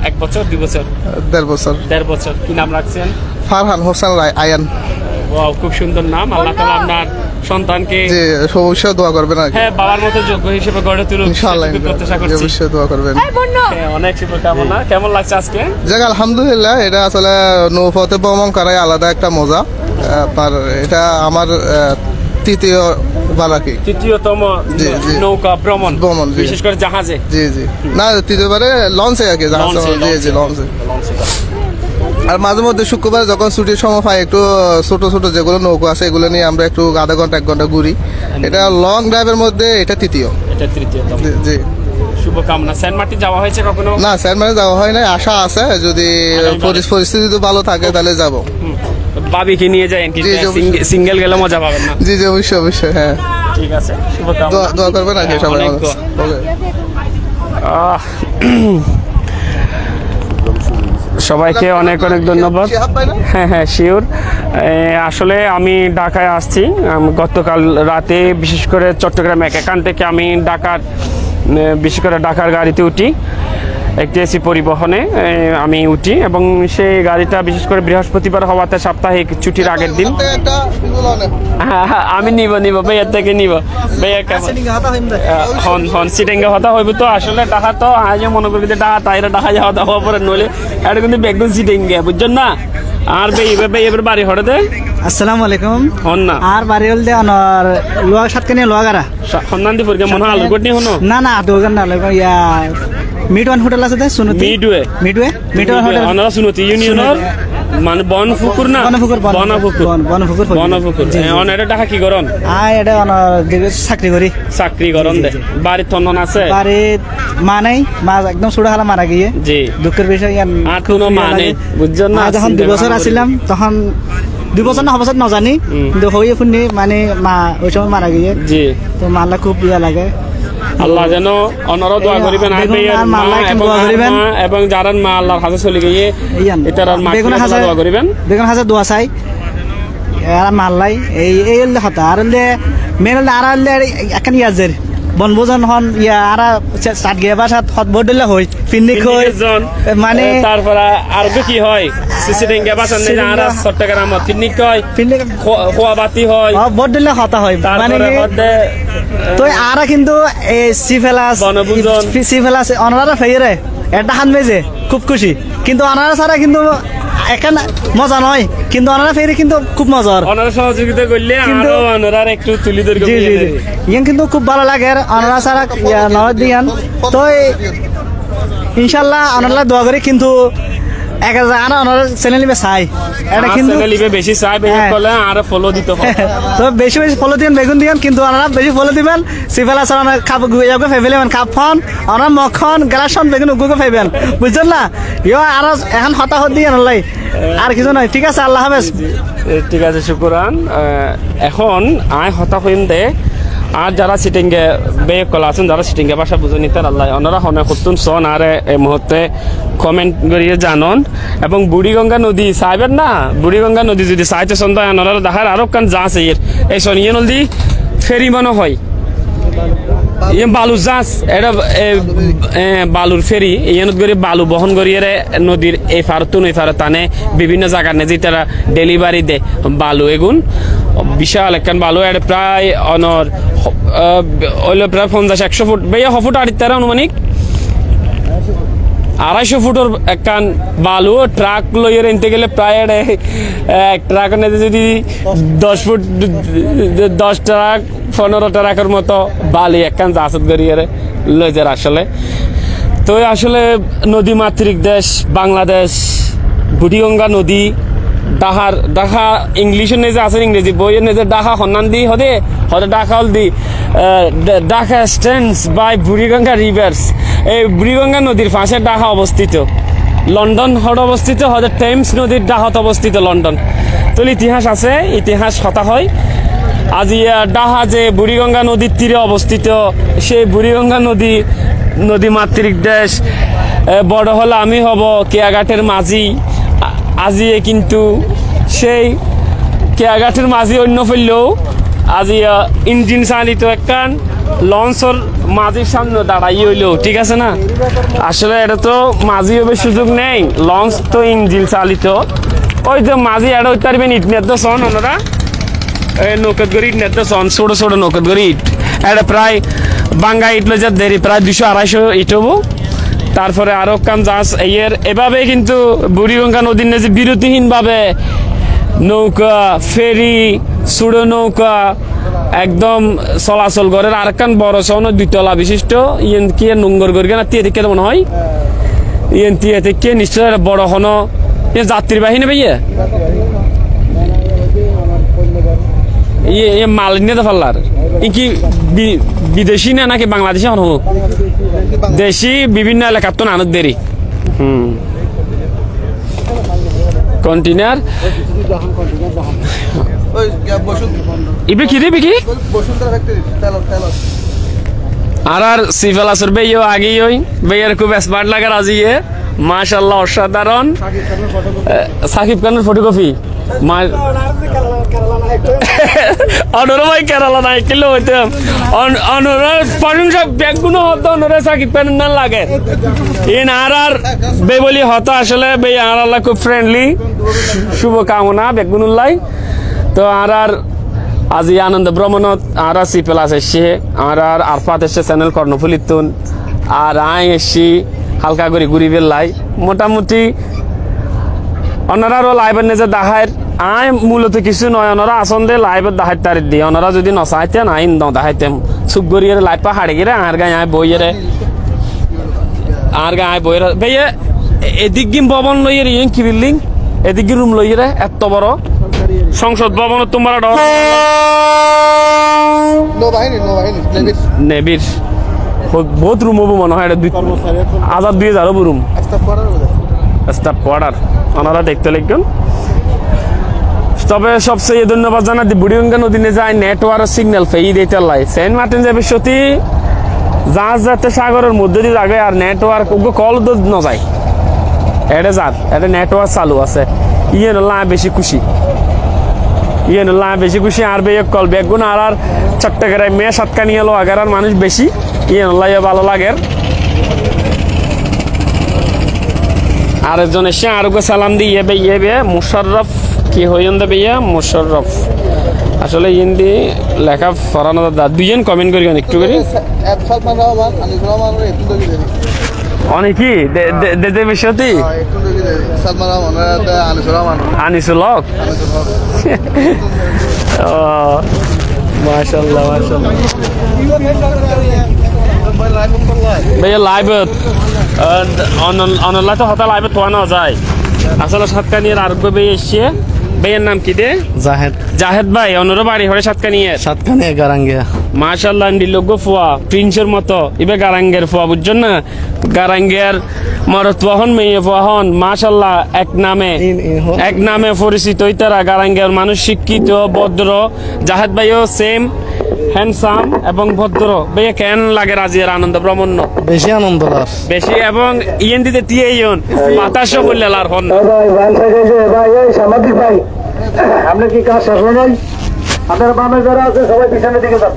[SPEAKER 2] 1 বছর 2 বছর?
[SPEAKER 10] 1.5 বছর।
[SPEAKER 2] 1.5 বছর। কি নাম রাখছেন?
[SPEAKER 10] ফারহান হোসেন আয়ান।
[SPEAKER 2] ওয়াও, খুব সুন্দর নাম। আল্লাহ তাআলা আপনার সন্তানকে
[SPEAKER 10] জি অবশ্যই দোয়া করবেন আর কি।
[SPEAKER 2] হ্যাঁ, বাবার মতো যোগ্য হিসেবে গড়ে তুলুন
[SPEAKER 10] ইনশাআল্লাহ,
[SPEAKER 2] প্রত্যাশা করছি।
[SPEAKER 10] অবশ্যই দোয়া করবেন।
[SPEAKER 2] হ্যাঁ, অনেক শুভকামনা। কেমন লাগছে আজকে?
[SPEAKER 10] যাক আলহামদুলিল্লাহ, এটা আসলে নৌপথে ভ্রমণ করাই আলাদা একটা মজা। আপনার এটা আমার তৃতীয় বার আর কি,
[SPEAKER 2] তৃতীয়তম নৌকা ভ্রমণ, বিশেষ করে জাহাজে।
[SPEAKER 10] জি জি, না তৃতীয়বারে লঞ্চে আর কি, জাহাজ। জি জি, লঞ্চে। আর মাঝে মধ্যে শুক্রবার যখন ছুটির সময় পাই, একটু ছোট ছোট যেগুলো নৌকা আছে এগুলো নিয়ে আমরা একটু আধা ঘন্টা 1 ঘন্টা ঘুরি। এটা লং ড্রাইভের মধ্যে এটা তৃতীয়। জি।
[SPEAKER 2] শুভকামনা। সেন্ট মার্টিন যাওয়া হয়েছে কখনো?
[SPEAKER 10] না, সেন্ট মার্টিন যাওয়া হয় না, আশা আছে, যদি পরিস্থিতি ভালো থাকে তাহলে যাব।
[SPEAKER 2] বাবিকে নিয়ে যাই, সিঙ্গেল গেলে মজা পাবেন না।
[SPEAKER 10] জি জি, অবশ্যই অবশ্যই। হ্যাঁ,
[SPEAKER 2] ঠিক আছে, শুভকামনা।
[SPEAKER 10] দোয়া করবেন আর কি সবাই।
[SPEAKER 2] সবাইকে অনেক অনেক ধন্যবাদ। হ্যাঁ হ্যাঁ, শিওর। আসলে আমি ঢাকায় আসছি গতকাল রাতে, বিশেষ করে চট্টগ্রাম এখান থেকে আমি বিশেষ করে ঢাকার গাড়িতে উঠি, একটি এসি পরিবহনে আমি উঠি এবং সেই গাড়িটা বিশেষ করে বৃহস্পতিবার হওয়াতে সাপ্তাহিক ছুটির আগের দিন। হ্যাঁ, আমি নিব ভাইয়ার থেকে নিব। ভাইয়া কেমন হন সিটেঙ্গা হতা হইব তো? আসলে ডাহা তো আজ মনে করি যে ডাহা তাইরা ডাহা যাওয়া হওয়া পরে নইলে এটা কিন্তু একদম সিটেঙ্গা, বুঝছেন না? আর ভাই এবার বাড়ি হঠাৎ।
[SPEAKER 11] আসসালামু আলাইকুম।
[SPEAKER 2] হন না
[SPEAKER 11] আর বাড়ি হল দে অনর লোয়া সাতকানি লোয়াগারা
[SPEAKER 2] হন্নান্দি ফরকে মনে হয় আলুগট নি হনো?
[SPEAKER 11] না দোগান না ইয়া মিডওয়ান হোটেল আছে দে সুনতি। মিডওয়ে হোটেল
[SPEAKER 2] অনরা সুনতি ইউনিয়নের মানে বনফুকুর না? বনফুকুর। এটা ঢাকা কি করন?
[SPEAKER 11] এটা চাকরি করন
[SPEAKER 2] দে। বাড়ির থন্দন আছে?
[SPEAKER 11] বাড়ির মা নাই, মা একদম ছোট হালা মারা গিয়ে।
[SPEAKER 2] জি,
[SPEAKER 11] দুঃখের বিষয়।
[SPEAKER 2] আর কোনো মা নেই, বুঝছেন না?
[SPEAKER 11] যখন 2 বছর আসছিলাম তখন 2 বছর না হবছর নজানি, কিন্তু হয়ে ফুনি মানে মা ওই সময় মারা গিয়ে।
[SPEAKER 2] জি,
[SPEAKER 11] তো মাল্লা খুব ইয়া লাগে।
[SPEAKER 2] আল্লাহ যেন অনর দোয়া করিবেন এবং যারা মা আল্লাহর হাতে চলে গিয়ে এটার মা দোয়া করিবেন।
[SPEAKER 11] বেগুন হাজার দোয়া চাই মাল্লাই এই হতা আর মেন আর এখন ইয়াজের বনভোজন হন ইয়া আর সাত গিয়ে বা সাত হত বোর্ড দিলে হই পিকনিক হই মানে
[SPEAKER 2] তারপরে আর কি হয় সিসিটিঙ্গা বাসান না আর চট্টগ্রাম পিকনিক হয়, পিকনিক খোয়া বাতি হয়,
[SPEAKER 11] বোর্ড দিলে হতা হয় মানে তো আর কিন্তু এই সিফেলাস
[SPEAKER 2] বনভোজন
[SPEAKER 11] সিফেলাস অনারা ফেরে এটা হান মেজে খুব খুশি, কিন্তু অনারা ছাড়া কিন্তু এখন মজা নয়, কিন্তু অনারা ফেরে কিন্তু খুব মজার।
[SPEAKER 2] অনারা সহযোগিতা করলে আরো অনারা একটু তুলি ধরে
[SPEAKER 11] ইয়ান কিন্তু খুব ভালো লাগে অনারা ছাড়া নয় দিয়ান। তো ইনশাআল্লাহ অনারা দোয়া করি, কিন্তু এক আর অনারা চ্যানেল লিবে চাই এটা কিন্তু
[SPEAKER 2] বেশি চাই বলে আর ফলো দিতে হয়।
[SPEAKER 11] তো বেশি ফলো দিবেন, বেগুন দিবেন, কিন্তু ওনারা বেশি ফলো দিবেন। সিফেলা সারা খাপ গুয়ে ফেবেলে খাপ ফন ওনারা মখন গ্লাসন বেগুন উগুকে ফেবেন, বুঝছেন না? ইয় আর এখন হতাহত দিয়ে নলাই আর কিছু নয়, ঠিক আছে, আল্লাহ হাফেজ।
[SPEAKER 5] ঠিক আছে, শুকুরান। এখন আয় হতা হইন দে আর যারা সিটিংয়ে বেয়ে কলা আছেন, যারা সিটিংয়ে ভাষা বুঝে নিতে আল্লাহ ওনারা হনে করতুন সন আর এই মুহূর্তে কমেন্ট করিয়ে জানন। এবং বুড়িগঙ্গা নদী সাইবেন না, বুড়িগঙ্গা নদী যদি সাইতে সন্দ ওনারা দেখার আরো কান যা আছে এই সন ইয়ে নদী ফেরি মনে হয় ইয়ে বালু জাহাজ, এটা বালুর ফেরি ইয়েনত করে বালু বহন করিয়ে নদীর এই ফারতুন ওই ফারত টানে বিভিন্ন জায়গার নেই তারা ডেলিভারি দে বালু এগুন বিশাল একখান বালু। এটা প্রায় অনর হইল প্রায় 50-100 ফুট বেয়ে ফুট আড়ি তারা আনুমানিক 250 ফুটের একখান বালু ট্রাক লইয়ে এনতে গেলে প্রায় এক ট্রাক নিতে যদি 10 ফুট 10 ট্রাক 15 ট্রাকের মতো বালি একখান জাহাজ গড়িয়ে লই যায় আসলে। তো আসলে নদী মাতৃক দেশ বাংলাদেশ, বুড়িগঙ্গা নদী ডাহা ইংলিশে নেজে আছে ইংরেজি বইয়ের নেজে ডাহা হন্নান দি হদে ডাকা হল দি ডাকা স্ট্যান্ডস বাই বুড়িগঙ্গা রিভার্স। এই বুড়িগঙ্গা নদীর পাশে ডাহা অবস্থিত, লন্ডন হদ অবস্থিত হদে টেমস নদীর ডাহাত অবস্থিত লন্ডন। তো ইতিহাস আছে, ইতিহাস কথা হয়। আজি ডাহা যে বুড়িগঙ্গা নদীর তীরে অবস্থিত, সেই বুড়িগঙ্গা নদী মাতৃক দেশ বড় হলে আমি হব কেয়াঘাটের মাঝি। আজিয়ে কিন্তু সেই কেয়াঘাটের মাঝি অন্য ফেললেও আজি ইঞ্জিন চালিত একখান লঞ্চর মাঝির সামনে দাঁড়াই হইলেও ঠিক আছে না। আসলে এটা তো মাঝি হবে সুযোগ নেই, লঞ্চ তো ইঞ্জিন চালিত। ওই যে মাঝি এটা হইতে পারবেন ইট নেত সন ওনারা নৌকত গড়ি ইট নেত সন ছোট ছোট নৌকত গড়ি ইট এটা প্রায় বাঙ্গা ইট লই যা দেরি প্রায় 200-250 ইট হবো। তারপরে আরো কাম জাহাজ এভাবে কিন্তু বুড়িগঙ্গা নদীর নেজে বিরতিহীনভাবে নৌকা ফেরি সুড়ো নৌকা একদম চলাচল করে। আর কান বড় সন 2 তলা বিশিষ্ট ইয়েন কি নোংর গড়ি না টিয়ে থেকে মনে হয় ইয়েন টিয়ে থেকে নিশ্চয় বড় হন যাত্রীবাহী নেবে ইয়ে মাল নিয়ে তো ফাল্লার কি বিদেশি না নাকি বাংলাদেশি হন দেশি বিভিন্ন এলাকার তো নানুক দেরি কন্টেনার ইবে কি দেবে কি আর সিভিলাসের বেইও আগেই ওই বেইয়ের খুব স্মার্ট লাগার আজিয়ে মাশাআল্লাহ অসাধারণ। সাকিব খানের ফটোকপি অনর ভাই কেরালা নাই কিলো হইতে অনরের প্রশংসা ব্যাগগুলো হতো অনরের সাকিব খানের না লাগে ইন আর বেবলি হতো আসলে বে আর আল্লাহ খুব ফ্রেন্ডলি শুভকামনা বেগুনুল্লাই। তো আর আজি আনন্দ ভ্রমণত আর সি প্লাস এসে আর আরফাত এসে চ্যানেল কর্ণফুলিতুন আর আই এসি হালকা করে ঘুরি বেলাই মোটামুটি ওনারারও লাইভের নেজে দেখায় আই মূলত কিছু নয় ওনারা আসন্দে লাইভের দেখাই তারিখ দিয়ে ওনারা যদি নচাইতেন আই দেখাইতেম চুপ গড়িয়ে লাইভ পা হাড়ে গিয়ে আর গায়ে আয় বইয়েরে আর গায়ে আয় বইয়ের ভাইয়া এদিক গিম ভবন লইয়ের ইয়ে কি বিল্ডিং এদিক গিয়ে রুম লইয়েরে এত বড় সংসদ ভবন তোমার নেবির বহুত রুম হবো মনে হয় 1000-2000 রুম স্টাফ কোয়ার্টার ওনারা দেখতে লিখবেন। তবে সবচেয়ে ধন্যবাদ জানাই বুড়িগঙ্গা নদী নিয়ে যায় নেটওয়ার্ক সিগন্যাল ফেই দিতে লাই সেন্ট মার্টিন যাবে সত্যি জাহাজ যাতে সাগরের মধ্যে দিয়ে যাবে আর নেটওয়ার্ক ওকে কল ন যায় এটা যার এটা নেটওয়ার্ক চালু আছে ইয়ে নলা বেশি খুশি আর বে কল বেগুন আর চট্টগ্রাম মেয়ে সাতকা নিয়ে এলো আগার মানুষ বেশি ইয়ে নলা ভালো লাগে। আর একজন এসে আরোগ্য সালাম দিয়ে ইয়ে মুশাররফ কি হইন দেবে মুশাররফ আসলে হিন্দি লেখা ফরানো দুইজন কমেন্ট করি একটু করি অনেকই দে বিষয়টি আনিসুল হক মাশাআল্লাহ মাশাআল্লাহ ভাইয়া লাইভ অনলাইন তো হতা লাইভে তোয়া না যায় আসলে সাতকানির আরোগ্য বেয়ে এসছে ভাইয়ের নাম কি দে?
[SPEAKER 11] জাহেদ।
[SPEAKER 5] জাহেদ ভাই অনর বাড়ি হরে সাতকানিয়া।
[SPEAKER 11] সাতকানিয়া গারাঙ্গিয়া।
[SPEAKER 5] মাশাআল্লাহ লোগো ফুয়া প্রিন্সের মতো ইবে গারাঙ্গের ফুয়া বুঝছেন না, গারাঙ্গের মরত ফুয়াহন মেয়ে ফুয়াহন মাশাআল্লাহ এক নামে পরিচিত হইতারা। গারাঙ্গের মানুষ শিক্ষিত ভদ্র। জাহেদ ভাইও সেম হ্যান্ডসাম এবং ভদ্র। ভাইয়া কেন লাগে রাজিয়ার আনন্দ ভ্রমণ?
[SPEAKER 11] বেশি আনন্দ
[SPEAKER 5] বেশি এবং ইয়েন দিতে টিয়ে ইয়ন বাতাস বললে আর হন
[SPEAKER 12] সামাজিক ভাই আপনি কি কাজ শেষ হয়? আপনার বামে যারা আছে সবাই পিছনের দিকে যান।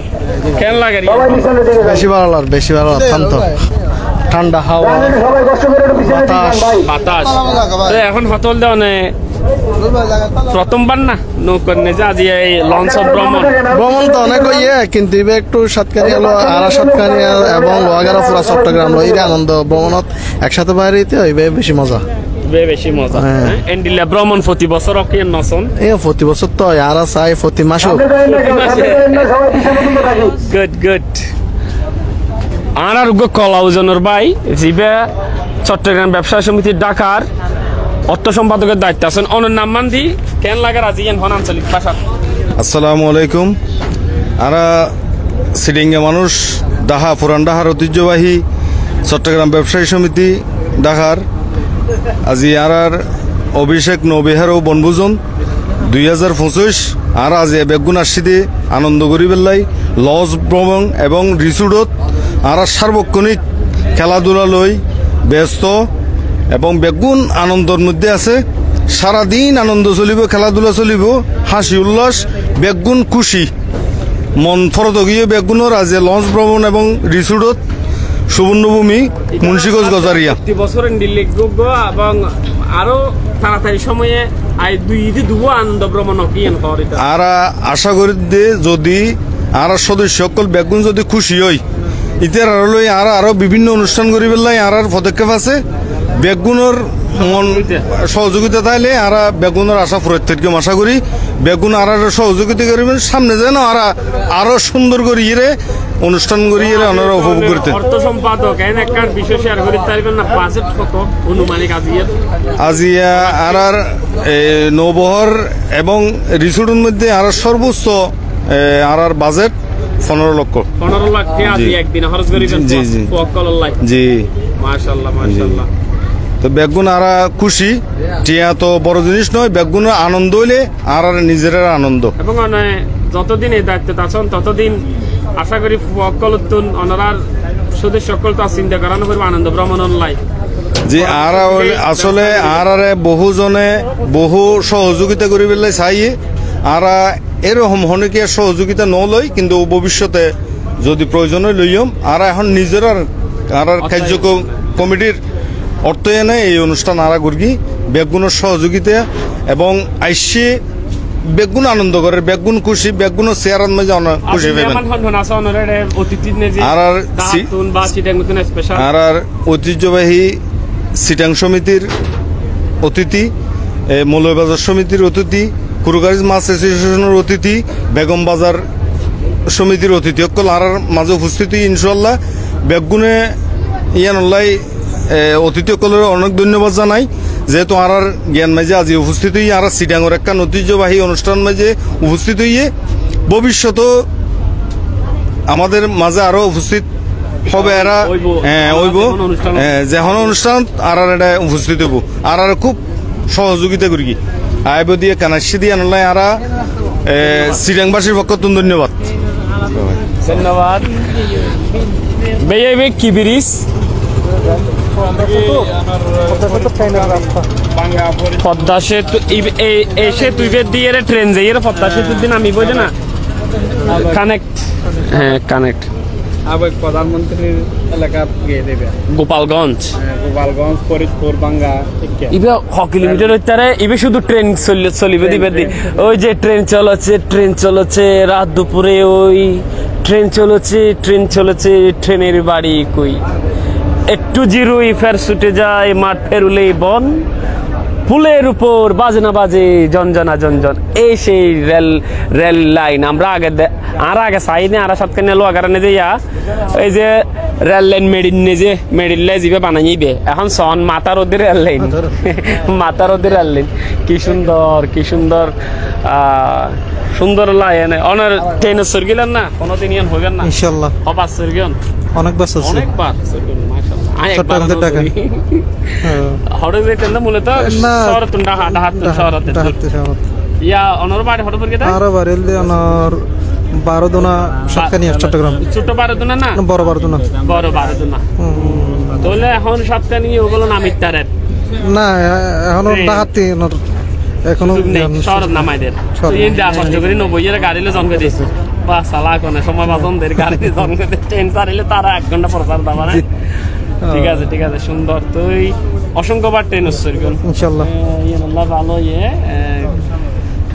[SPEAKER 5] কেন লাগে?
[SPEAKER 11] বেশি ভালো লাগে, বেশি ভালো শান্ত ঠান্ডা হাওয়া
[SPEAKER 12] সবাই কষ্ট করে পিছনের দিকে যান ভাই।
[SPEAKER 5] বাতাস তো এখন হতল দেওয়া প্রথমবার না নৌকর নে যে আজি এই লঞ্চ অফ
[SPEAKER 11] ভ্রমণ তো অনেক ইয়ে, কিন্তু এবার একটু সাতকানিয়া আর সাতকানিয়া এবং লোহাগাড়া পুরা চট্টগ্রাম এই আনন্দ ভ্রমণত একসাথে বাইরে হইবে বেশি মজা।
[SPEAKER 5] বেশি মজা এন্ডিলা ভ্রমণ প্রতি বছর অকিয়ান নসন
[SPEAKER 11] প্রতি বছর তো আর চাই প্রতি মাসে।
[SPEAKER 5] গুড আর কলাউজনের ভাই জিবে চট্টগ্রাম ব্যবসা সমিতির ঢাকার অর্থ সম্পাদকের দায়িত্ব আছেন। অনর নাম মান দি কেন লাগে রাজিয়ান হন আঞ্চলিক ভাষা?
[SPEAKER 13] আসসালামু আলাইকুম। আরা সিডিঙ্গা মানুষ ডাহা পুরান ডাহার ঐতিহ্যবাহী চট্টগ্রাম ব্যবসায়ী সমিতি ঢাকার আজি আর অভিষেক নৌবিহার ও বনভোজন 2025 আর আজি বেগুন আসিতে আনন্দ করি পেলাই লজ ভ্রমণ এবং রিসোর্টত আর সার্বক্ষণিক খেলাধুলা লই ব্যস্ত এবং বেগুন আনন্দর মধ্যে আছে। সারাদিন আনন্দ চলিব, খেলাধুলা চলিব, হাসি উল্লাস, বেগুন খুশি মন ফরত গিয়ে বেগুনের আজ লঞ্চ ভ্রমণ এবং রিসোর্টত সুবর্ণভূমি মুন্সিগঞ্জ গজারিয়া
[SPEAKER 5] প্রতি বছর দিল্লি এবং আরো তাড়াতাড়ি সময়ে আনন্দ ভ্রমণ
[SPEAKER 13] আর আশা করি যদি আর সদস্য সকল বেগুন যদি খুশি হই ইতার আরো আরো বিভিন্ন অনুষ্ঠান করি পেলাই আর পদক্ষেপ আছে। বেগুনের মন সহযোগিতা তাইলে আর বেগুনের আশা প্রত্যেকম আশা করি বেগুন আর সহযোগিতা করবেন সামনে যেন আর আরো সুন্দর করে ইয়ে অনুষ্ঠান করি ওনারা উপভোগ করতে।
[SPEAKER 5] অর্থ সম্পাদক একটা বিষয় শেয়ার করি পারবেন না, বাজেট কত অনুমানিক
[SPEAKER 13] আজিয়া আর নৌবহর এবং রিসোর্টের মধ্যে আর সর্বোচ্চ আর বাজেট 15 লক্ষ।
[SPEAKER 5] 15 লাখ একদিন খরচ করিবেন?
[SPEAKER 13] জি জি জি
[SPEAKER 5] মাশাআল্লাহ মাশাআল্লাহ।
[SPEAKER 13] তো বেগুন আর খুশি টিয়া তো বড় জিনিস নয়, বেগুনের আনন্দ হইলে আর নিজের আনন্দ।
[SPEAKER 5] এবং যতদিন এই দায়িত্ব আছেন ততদিন আশা করি সকল অনারার সদস্য সকল তো চিন্তা করানো করবে আনন্দ ভ্রমণ লাই।
[SPEAKER 13] জি আর আসলে আর বহুজনে বহু সহযোগিতা করি পেলে চাই আর এরকম অনেকে সহযোগিতা নলয়, কিন্তু ভবিষ্যতে যদি প্রয়োজন লইম আর এখন নিজের আর কার্য কমিটির অর্থ এনে এই অনুষ্ঠান আরা করি বেগুনের সহযোগিতা এবং আইসি বেগুন আনন্দ করে, বেগুন খুশি, বেগুনের চেয়ারের মাঝে খুশি পাবেন। আর ঐতিহ্যবাহী সিটাং সমিতির অতিথি, মৌলবাজার সমিতির অতিথি, কুরুগাড়ি মাছ অ্যাসোসিয়েশনের অতিথি, বেগম বাজার সমিতির অতিথি সকল আর মাঝে উপস্থিতি ইনশাল্লাহ বেগুনে ইয়ানল্লাই অতিথি সকলের অনেক ধন্যবাদ জানাই। যেহেতু আর জ্ঞান মাঝে আজি উপস্থিত হইয়ে আর সিটাঙের একটা ঐতিহ্যবাহী অনুষ্ঠান মাঝে উপস্থিত হইয়ে ভবিষ্যত আমাদের মাঝে আরো উপস্থিত হবে এরা হইব যেখন অনুষ্ঠান আর এটা উপস্থিত হইব আর খুব সহযোগিতা করি আইব দিয়ে কানাসি দিয়ে আনলাই আর সিটাংবাসীর পক্ষ ধন্যবাদ
[SPEAKER 5] ধন্যবাদ। ভাইয়া কি ব্রিজ পদ্মা সেতু এই সেতু দিয়ে ট্রেন যাই পদ্মা সেতুর দিন আমি বোঝে না কানেক্ট। হ্যাঁ কানেক্ট
[SPEAKER 6] প্রধানমন্ত্রীর এলাকা দেবে
[SPEAKER 5] গোপালগঞ্জ
[SPEAKER 6] ফরিদপুর বাঙ্গা
[SPEAKER 5] ইবে 6 কিলোমিটার হইতারে ইবে শুধু ট্রেন চলিবে দিবে ওই যে ট্রেন চলেছে রাত দুপুরে ওই ট্রেন চলেছে ট্রেনের বাড়ি কই একটু জিরুই ফের ছুটে যায় মাঠ ফেরুলেই বন পুলের উপর বাজে না বাজে জনজনা জনজন এই সেই রেল লাইন আমরা আগে চাইনি আর সাতকানিয়া লোহাগাড়া যাইয়া এই যে রেল লাইন মেডিলে যাবে বানাইবে এখন সন মাতার ওদের রেল লাইন মাতার ওদের রেল লাইন কি সুন্দর সুন্দর লাইন অনার ট্রেনের সরগিলেন না কোনোদিন ইয়ান হইবেন না
[SPEAKER 14] ইনশাআল্লাহ
[SPEAKER 5] হবার সরগিয়ন
[SPEAKER 14] অনেকবার চলছে
[SPEAKER 5] অনেকবার সরগিয়ন মাশাআল্লাহ
[SPEAKER 14] চট্টগ্রাম থেকে ঢাকা
[SPEAKER 5] হড়ে যেতেন না মূলত শহরতুন ঢাহাত শহরতে ইয়া অনর বাড়ি হড়ে পড়ে গেছে
[SPEAKER 14] আর বাড়ি হলে অনর 12 দোনা সাতকানিয়া চট্টগ্রাম
[SPEAKER 5] ছোট 12 দোনা না
[SPEAKER 14] বড় 12 দোনা
[SPEAKER 5] তাহলে এখন সাতকানিয়া ওগুলো নামিত তারের
[SPEAKER 14] না এখনো ঢাকাতে এখনো
[SPEAKER 5] শহর নামাই দেন এই যা কষ্ট করে 90 এর গাড়িলে জন্ম দিয়েছে বা সালা কোন সময় বাসনদের গাড়িতে জন্ম দিতে ট্রেন চালিলে তারা 1 ঘন্টা প্রচার দাবা না ঠিক আছে সুন্দর তুই অসংখ্যবার ট্রেন উৎসর্গন
[SPEAKER 14] ইনশাআল্লাহ
[SPEAKER 5] আল্লাহ ভালো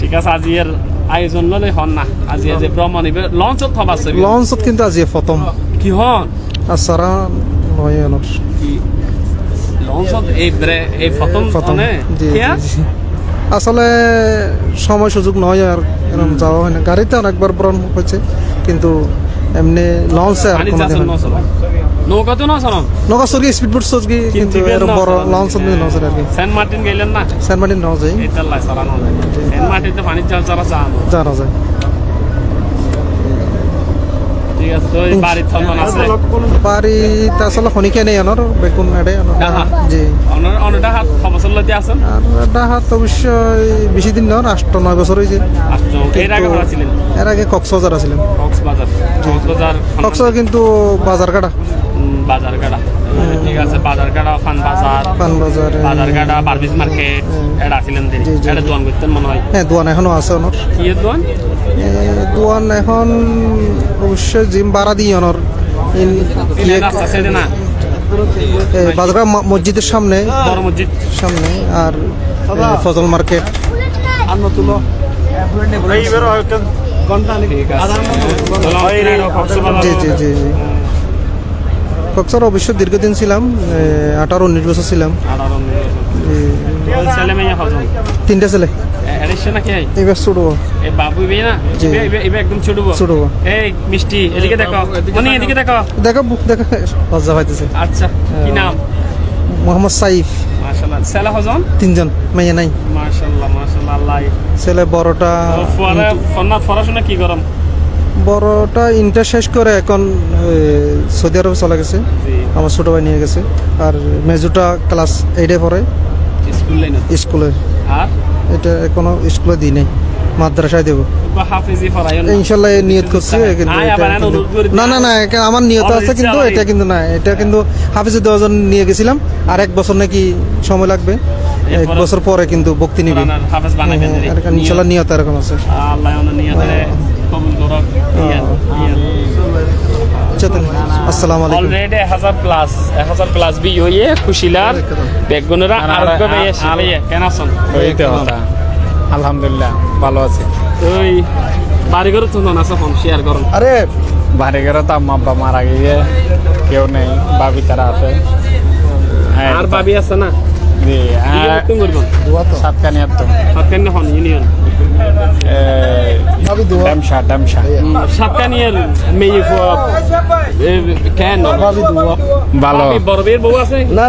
[SPEAKER 5] ঠিক আছে আজিয়ের আয়োজন ললে হন না আজি যে ভ্রমণ লঞ্চত হবা সরি
[SPEAKER 14] লঞ্চত কিন্তু আজি প্রথম
[SPEAKER 5] কি হন
[SPEAKER 14] আসারা নয় আনর
[SPEAKER 5] লঞ্চত এই প্রথম মানে
[SPEAKER 14] আসলে সময় সুযোগ নয় আর এরকম যাওয়া হয় না গাড়িতে অনেকবার ভ্রমণ হয়েছে কিন্তু এমনি লঞ্চে আর কোনো দিন
[SPEAKER 5] নৌকা তো না শোনো
[SPEAKER 14] নৌকা সরকি স্পিডবোট সরকি কিন্তু এর বড় লঞ্চ দিয়ে নয় আর কি
[SPEAKER 5] সেন্ট মার্টিন গেলেন না
[SPEAKER 14] সেন্ট মার্টিন নয় যাই
[SPEAKER 5] এটা লাই সারানো সেন্ট মার্টিন তো পানি চাল চালা
[SPEAKER 14] জানা যায়
[SPEAKER 5] ঠিক আছে তো বাড়ি থমন আছে
[SPEAKER 14] বাড়ি তা আসলে খনিকে নেই আনর বেকুন এডে জি
[SPEAKER 5] অনর ডাহাত খবসল লতি আছেন
[SPEAKER 14] আর ডাহাত অবশ্যই বেশি দিন না 8-9 বছর হইছে
[SPEAKER 5] এর আগে ভাড়া ছিলেন
[SPEAKER 14] এর আগে কক্সবাজার ছিলেন কক্সবাজার কিন্তু বাজার কাটা
[SPEAKER 5] ঠিক আছে বাজার কাটা ফান বাজার কাটা বারবিস মার্কেট এটা ছিলেন দিন এটা দোয়ান করতেন মনে হয়
[SPEAKER 14] হ্যাঁ দোয়ান এখনো আছে অনর
[SPEAKER 5] কি দোয়ান
[SPEAKER 14] দোয়ান এখন অবশ্যই জিম ভাড়া দিই অনর
[SPEAKER 5] না
[SPEAKER 14] বাজার মসজিদের সামনে
[SPEAKER 5] বড় মসজিদ
[SPEAKER 14] সামনে আর ফজল মার্কেট আর নতুন জি কক্সবাজার অবশ্য দীর্ঘদিন ছিলাম 18-19 বছর ছিলাম তিনটা ছেলে এবার ছোট
[SPEAKER 5] বাবু একদম ছোট এই মিষ্টি এদিকে দেখো এদিকে দেখো
[SPEAKER 14] দেখা লজ্জা পাইতেছে
[SPEAKER 5] আচ্ছা কি নাম
[SPEAKER 14] মোহাম্মদ সাইফ
[SPEAKER 5] মাশাআল্লাহ ছেলে হজন
[SPEAKER 14] তিনজন মেয়ে নাই
[SPEAKER 5] মাশাআল্লাহ আল্লাহ
[SPEAKER 14] ছেলে বড়টা
[SPEAKER 5] পড়াশোনা কি গরম
[SPEAKER 14] বড়টা ইন্টার শেষ করে এখন সৌদি আরবে চলে গেছে আমার ছোট ভাই নিয়ে গেছে আর মেজুটা ক্লাস 8-এ পড়ে স্কুলে আর এটা এখনো স্কুলে দিই নাই মাদ্রাসায় দেবো ইনশাল্লাহ নিয়ত করছি না আমার নিয়ত আছে কিন্তু এটা কিন্তু না এটা কিন্তু হাফিজে 10 জন নিয়ে গেছিলাম আর 1 বছর নাকি সময় লাগবে 1 বছর পরে কিন্তু ভক্তি নিবে ইনশাল্লাহ নিয়ত এরকম আছে আসসালামু আলাইকুম
[SPEAKER 5] অলরেডি 1000 প্লাস বি হইয়ে খুশিলার বেগুনরা আরোগ্য ভাইয়া কেন আছেন
[SPEAKER 6] হইতে হতা আলহামদুলিল্লাহ ভালো আছে
[SPEAKER 5] ওই বাড়ি ঘর তো না ফোন শেয়ার করুন
[SPEAKER 14] আরে
[SPEAKER 6] বাড়ি ঘরে তো আম্মা আব্বা মারা গিয়ে কেউ নেই ভাবি তারা আছে
[SPEAKER 5] আর ভাবি আছে না
[SPEAKER 6] জি আর
[SPEAKER 5] তুমি করবেন
[SPEAKER 6] সাতকানিয়া
[SPEAKER 5] হন ইউনিয়ন
[SPEAKER 6] ডামশা
[SPEAKER 5] সাতকানিয়ার মেয়ে কেন
[SPEAKER 6] ভালো
[SPEAKER 5] বড় বিয়ের বউ আছে
[SPEAKER 14] না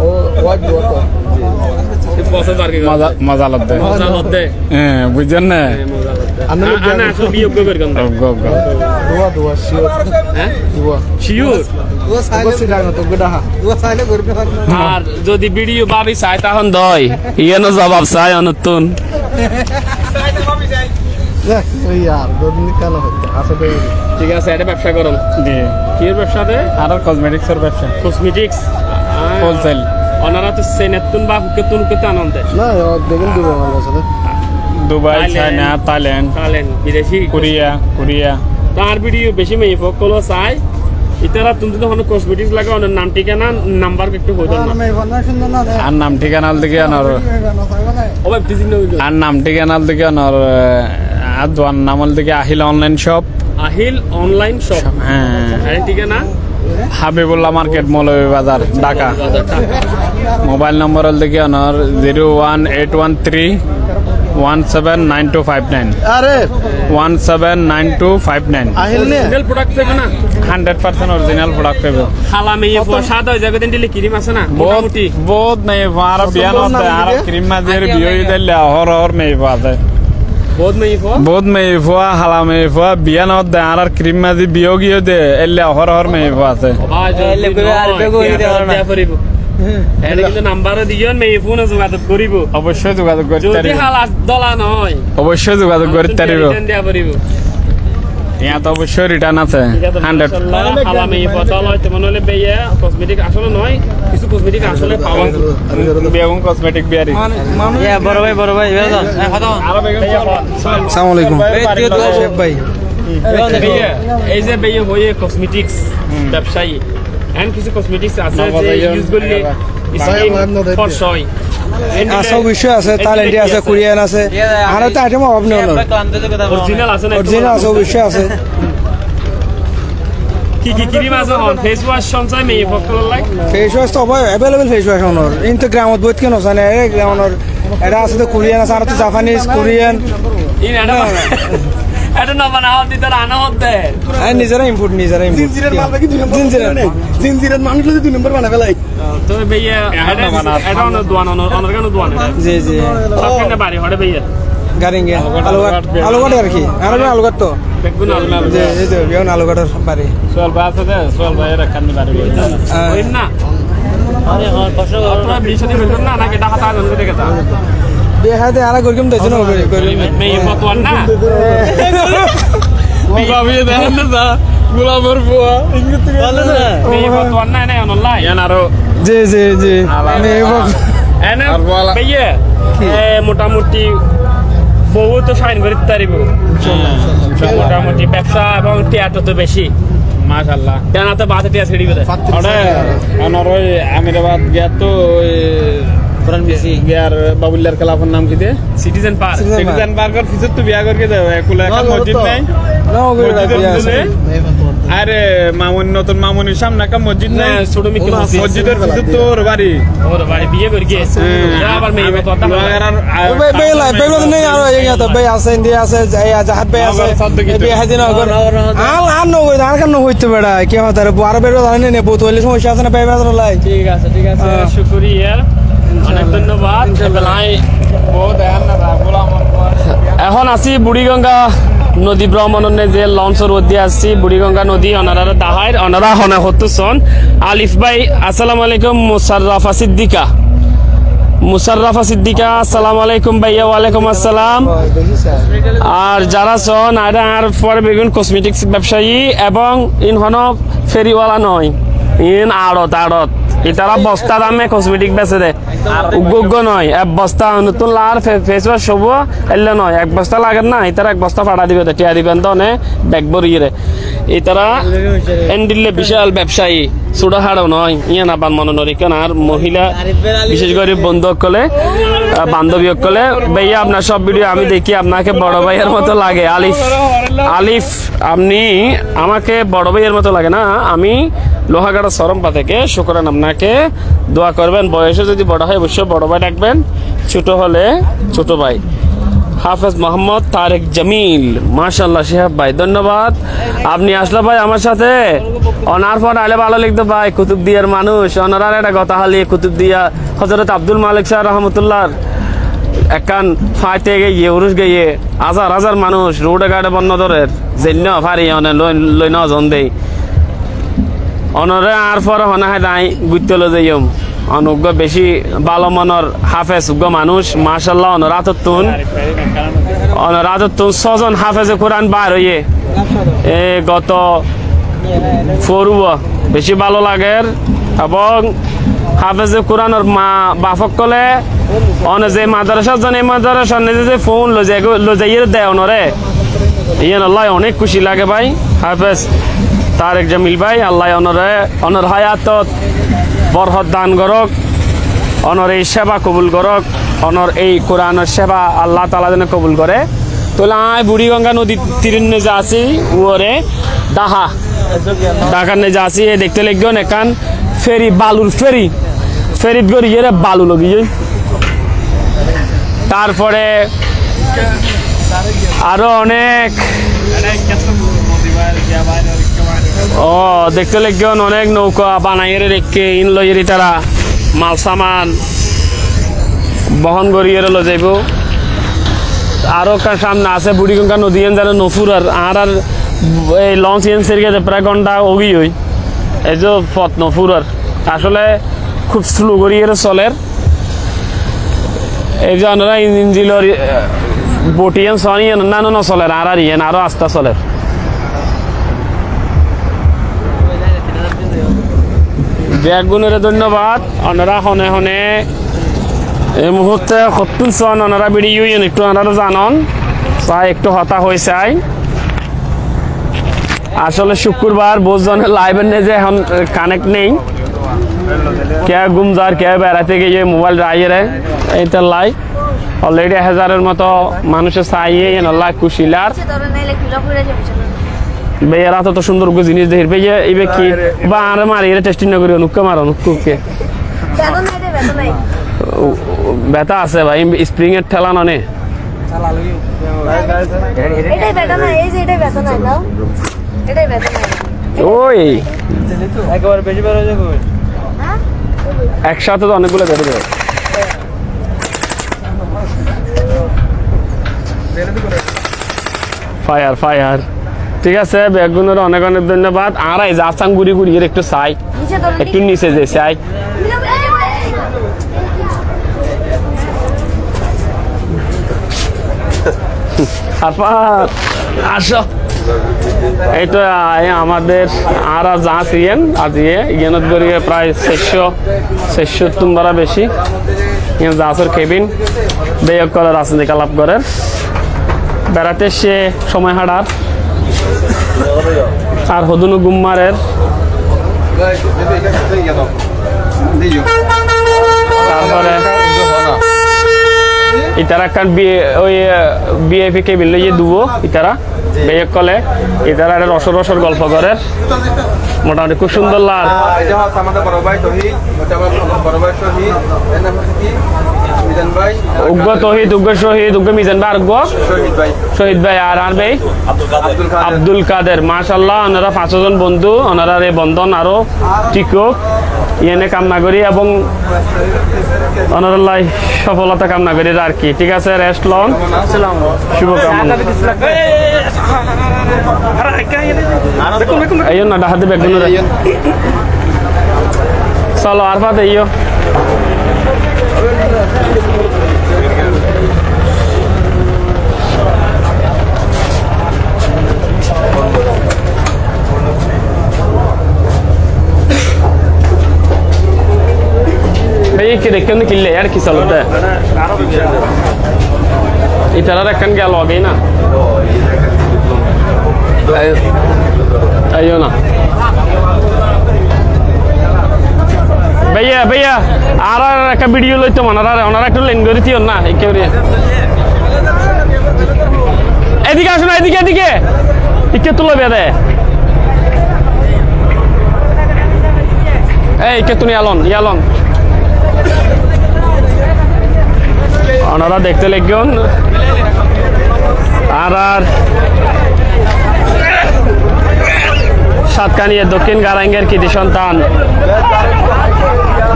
[SPEAKER 14] ও ওয়াইফ দুয়া তো
[SPEAKER 6] মজা লদ্দে হ্যাঁ বুঝছেন না
[SPEAKER 5] আর যদি ভিডিও ভাবি চাই তখন দয় ইয়েন জবাব চাই নতুন ঠিক আছে এটা ব্যবসা করুন কি ব্যবসাতে
[SPEAKER 6] আর কসমেটিক্সের ব্যবসা
[SPEAKER 5] কসমেটিক্স
[SPEAKER 6] হোলসেল
[SPEAKER 5] ওনারা তো সেনেতুন বা হুকেতুন আনন্দে
[SPEAKER 14] না দেখেন
[SPEAKER 6] দুবাই চায়না থাইল্যান্ড
[SPEAKER 5] বিদেশি
[SPEAKER 6] কোরিয়া
[SPEAKER 5] তার ভিডিও বেশি মেয়ে ফকলো চাই ইতারা তুমি তো হলো কসমেটিক্স লাগে ওনার নাম ঠিকানা নাম্বার একটু হতো না
[SPEAKER 6] আর নাম ঠিকানার দিকে আনার আর নাম ঠিকানার দিকে আনার আর দোয়ার নামল দিকে আহিল অনলাইন শপ
[SPEAKER 5] হ্যাঁ ঠিকানা
[SPEAKER 6] হাবিবুল্লাহ মার্কেট মৌলভী বাজার ঢাকা মোবাইল নম্বর হল দেখি অনর 01813 179259
[SPEAKER 14] আরে
[SPEAKER 6] 179259
[SPEAKER 14] আহিল নে
[SPEAKER 5] প্রোডাক্ট থেকে না
[SPEAKER 6] 100% অরিজিনাল প্রোডাক্ট পাবে
[SPEAKER 5] হালা মেয়ে সাদা হয়ে যাবে দিলে ক্রিম আছে না মোটামুটি
[SPEAKER 6] বহুত মেয়ে আর বিয়ান হতে আর ক্রিম মাঝের বিয়ে দিলে হর মেয়ে পাবে বহুত মেয়ে ফোয়া হালা মেয়ে ফোয়া বিয়ান হতে আর ক্রিম মাঝে বিয়ে গিয়ে দে এলে হর মেয়ে পাবে
[SPEAKER 5] নাম্বার দিও মেয়ে ফোন যোগাযোগ করিব
[SPEAKER 6] অবশ্যই যোগাযোগ করতে
[SPEAKER 5] যদি হালা দলা নয়
[SPEAKER 6] অবশ্যই যোগাযোগ করতে পারিব ইয়া তো অবশ্যই রিটার্ন আছে 100
[SPEAKER 5] হালা মেয়ে বদল হয় তেমন হলে বেয়া কসমেটিক আসলে নয় কিছু কসমেটিক আসলে পাওয়া
[SPEAKER 6] বেগুন কসমেটিক বিয়ারি
[SPEAKER 11] ইয়া বড় ভাই
[SPEAKER 6] আরো বেগুন
[SPEAKER 14] আসসালামু আলাইকুম ভাই
[SPEAKER 5] এই যে বেয়া হয়ে কসমেটিক্স ব্যবসায়ী এন্ড কিছু কসমেটিক্স আছে যে ইউজ করলে স্কিন ফর্স হয়
[SPEAKER 14] সব বিষয় আছে থাইল্যান্ডে আছে কোরিয়ান আছে আর তো আইটেম অভাব নেই
[SPEAKER 5] অরিজিনাল আছে না
[SPEAKER 14] অরিজিনাল সব বিষয় আছে
[SPEAKER 5] কি ক্রিম আছে অন ফেস ওয়াশ সঞ্চয় মেয়ে ফকল লাইক
[SPEAKER 14] ফেস ওয়াশ তো अवेलेबल ফেস ওয়াশ অনর ইনতে গ্রামত বহুত কেন জানে গ্রামর এটা আছে তো কোরিয়ান আছে আর তো জাপানিজ কোরিয়ান
[SPEAKER 5] ইন এটা না বানাও দিতে রানা হতে
[SPEAKER 14] আর নিজেরা ইম্পোর্ট জিনজিরের মাল বাকি 2 নম্বর জিনজিরের মানুষ যদি 2 নম্বর বানাবে লাই
[SPEAKER 5] তো ভাইয়া এটা অন দোয়ান অনর কেন দোয়ান
[SPEAKER 14] জি
[SPEAKER 5] সবখানে বাড়ি হড়ে ভাইয়া
[SPEAKER 14] গারিঙ্গে আলুগাট আর কি আর আলুগাট তো
[SPEAKER 5] বেগুন আলুগাট
[SPEAKER 14] জি এই তো বেগুন আলুগাটের বাড়ি
[SPEAKER 6] সোল বাসে দে সোল ভাই রাখান বাড়ি
[SPEAKER 5] ওই না আরে হ্যাঁ প্রশ্ন আপনারা বিশদি বলবেন না নাকি ঢাকা জানেন দেখে তা
[SPEAKER 14] বেহাতে আরা গরকিম তো জন্য
[SPEAKER 5] মেয়ে ফতোয়ান না
[SPEAKER 6] মুগাবি দেন না গোলামের বুয়া ইংরেজি
[SPEAKER 5] বলে না মেয়ে ফতোয়ান না না অনলাইন
[SPEAKER 6] ইয়ান আরো
[SPEAKER 14] জি মেয়ে
[SPEAKER 5] এনে ভাইয়া মোটামুটি বহুত সাইন করে তারিব মোটামুটি ব্যবসা এবং টিয়াটো তো বেশি
[SPEAKER 6] মাশাআল্লাহ
[SPEAKER 5] কেন তো বাতে টিয়া ছেড়ি বেদে
[SPEAKER 6] ওরে অনরই আমিরাবাদ গিয়া তো
[SPEAKER 11] পুরান বিসি
[SPEAKER 6] গিয়ার বাবুল্লার ক্লাবের নাম কি দে
[SPEAKER 5] সিটিজেন
[SPEAKER 6] পার্কের পিছনে তো বিয়া করকে দেও একুলা একটা মসজিদ নাই আরে মামুন নতুন মামুনের সামনে একটা মসজিদ নাই
[SPEAKER 5] ছোট মিকে
[SPEAKER 6] মসজিদের পিছনে তোর বাড়ি
[SPEAKER 5] বিয়ে করে গিয়েছে আবার মেয়ে কথা
[SPEAKER 14] বেগুন নেই আর ইয়া তো ভাই আছে ইন্ডিয়া আছে জাহাদ ভাই আছে বিয়ে হাজির নগর আর নগর আর কেন হইতে বেড়া কি হতে আর বড় বেড়া জানেন না বহুত হইলে সমস্যা আছে না ভাই বাজার লাই
[SPEAKER 5] ঠিক আছে শুকরিয়া অনেক ধন্যবাদ এখন আছি বুড়িগঙ্গা নদী ভ্রমণে যে লঞ্চের মধ্যে আসছি বুড়িগঙ্গা নদী অনারা দাহার অনারা হনা হতুসন আলিফ ভাই আসসালামু আলাইকুম মুসাররাফা সিদ্দিকা আসসালামু আলাইকুম ভাইয়া ওয়ালাইকুম আসসালাম আর যারা সন আর পরে বেগুন কসমেটিক্স ব্যবসায়ী এবং ইনহন ফেরিওয়ালা নয় ইন আড়ত ইতারা বস্তা দামে কসমেটিক বেচে দে উগ্র নয় এক বস্তা নতুন লার ফেস ওয়াশ সব এলে নয় এক বস্তা লাগে না ইতারা এক বস্তা ফাটা দিবে টিয়া দিবেন তো নে ব্যাগ ভরিয়ে রে ইতারা এন্ডিলে বিশাল ব্যবসায়ী ছোট হাড়ও নয় ইয়ে না বান মনে কেন আর মহিলা বিশেষ করে বন্ধু কলে বান্ধবী কলে ভাইয়া আপনার সব ভিডিও আমি দেখি আপনাকে বড় ভাইয়ের মতো লাগে আলিফ আপনি আমাকে বড় ভাইয়ের মতো লাগে না আমি লোহাগাড়া সরম্পা থেকে শুকরান আপনাকে দোয়া করবেন বয়সে যদি বড় হয় অবশ্যই বড় ভাই ডাকবেন ছোট হলে ছোট ভাই হাফেজ মোহাম্মদ তারেক জামিল মাশাআল্লাহ শিহাব ভাই ধন্যবাদ আপনি আসলে ভাই আমার সাথে অনার পর আলে ভালো লিখতে ভাই কুতুবদিয়ার মানুষ অনার একটা কথা হালি কুতুবদিয়া হযরত আব্দুল মালিক শাহ রহমতুল্লাহ একান ফাইতে গিয়ে উরুস গিয়ে হাজার মানুষ রোডে গাড়ে বন্ধ ধরে জেন্য ফারি লই ন জন দেই অনরে আর পর হনাহে নাই গুইতলে যাইম অনুগ্য বেশি ভালো মনের হাফেজ উগ্র মানুষ মাশাআল্লাহ অনরাতুন 6জন হাফেজে কোরআন বার হইয়ে গত ফরুয়া বেশি ভালো লাগে এবং হাফেজে কোরআনের মা বাফক কলে অনে যে মাদ্রাসা জন এই মাদ্রাসা নিজে যে ফোন লজাইয়ে দেয় অনরে ইয়ান আল্লাহ অনেক খুশি লাগে ভাই হাফেজ তারেক জামিল ভাই আল্লাহ অনর হায়াতত বরহত দান করক অনর এই সেবা কবুল করক অনর এই কোরআনের সেবা আল্লাহ তাআলা যেন কবুল করে তোলা আয় বুড়িগঙ্গা নদী তীরে যা আছি ওরে ঢাকার নে যা আছি দেখতে লাগবেন এখান ফেরি বালুর ফেরিত গড়িয়ে বালু লগিয়ে তারপরে আরো অনেক ও দেখতে লাগবেন অনেক নৌকা বানাইয়ের রেখে ইন লইয়েরি তারা মাল সামান বহন করিয়ে লো যাইব আরো সামনে আছে বুড়িগঙ্গা নদী জানে নফুর আর এই লঞ্চ এন সেরিয়ে প্রায় ঘন্টা ওগি হই এই যে পথ নফুর আসলে খুব স্লো করিয়ে চলের এই যে ওনারা ইঞ্জিনের বটিয়ান সনিয়ান না চলের আর ইয়েন আরো আস্তা চলের ব্যাগুনের ধন্যবাদ ওনারা হনে হনে এই মুহূর্তে সত্তর সন ওনারা ভিডিও একটু ওনারা জানন তাই একটু হতা হয়েছে আসলে শুক্রবার বোঝজনের লাইভের নেই যে এখন কানেক্ট নেই কে গুমজার কে বেড়াতে গিয়ে মোবাইল রাইয়ে এইটা লাইভ অলরেডি 1000-এর মতো মানুষের চাইয়ে লাইভ কুশিলার বেয়ারা তো সুন্দর জিনিস দেখি বেয়ে এইবে কি বা আর মারি এটা টেস্টিং না করি অনুক্কা মারো অনুক্কে ব্যথা আছে ভাই স্প্রিং এর ঠেলা ননে ওই একসাথে তো অনেকগুলো বেড়ে যাবে ফায়ার ফায়ার ঠিক আছে ব্যাগগুলোর অনেক অনেক ধন্যবাদ আর এই যে আসাম গুড়ি গুড়ি একটু চাই একটু নিচে যে চাই আসো এইটা আমাদের আর যা ছিলেন আজ ইয়েনত গড়িয়ে প্রায় 600 তুমবারা বেশি জাহাজের কেবিন বেয়ক করে রাজনীতি আলাপ করে বেড়াতে সে সময় হাঁটার আর হদুনু গুম্মারের তারপরে ইতারা কান ওই বিআইপি কেবিন লইয়ে দুবো ইতারা বেয়ক কলে ইতারা রসর রসর গল্প করে মোটামুটি খুব সুন্দর লাগ উগ্র তহিদ উগ্র শহীদ উগ্র মিজান ভাই উগ্র শহীদ ভাই আর ভাই আব্দুল কাদের মাশাআল্লাহ ওনারা 5 জন বন্ধু ওনারা এই বন্ধন আরো টিকো ইয়েনে কামনা করি এবং ওনারা সফলতা কামনা করি আর কি ঠিক আছে রেস্ট লন শুভকামনা এই না ডাহাতে ব্যাগগুলো চলো আর পাতে ইয়ো भाई कि देख के किल्ले यार किस चलता है इतना रखन क्या लॉग है ना आयो ना भैया भैया आरा का वीडियो लो तो मनारा एक लेन करी थी ना एक बार এদিকে আসুন এদিকে এদিকে ইকে তুলো বেদে এই কে তুমি আলন ইয়ালন ওনারা দেখতে লাগবেন আর সাতকানিয়া দক্ষিণ গারাঙ্গের কৃতি সন্তান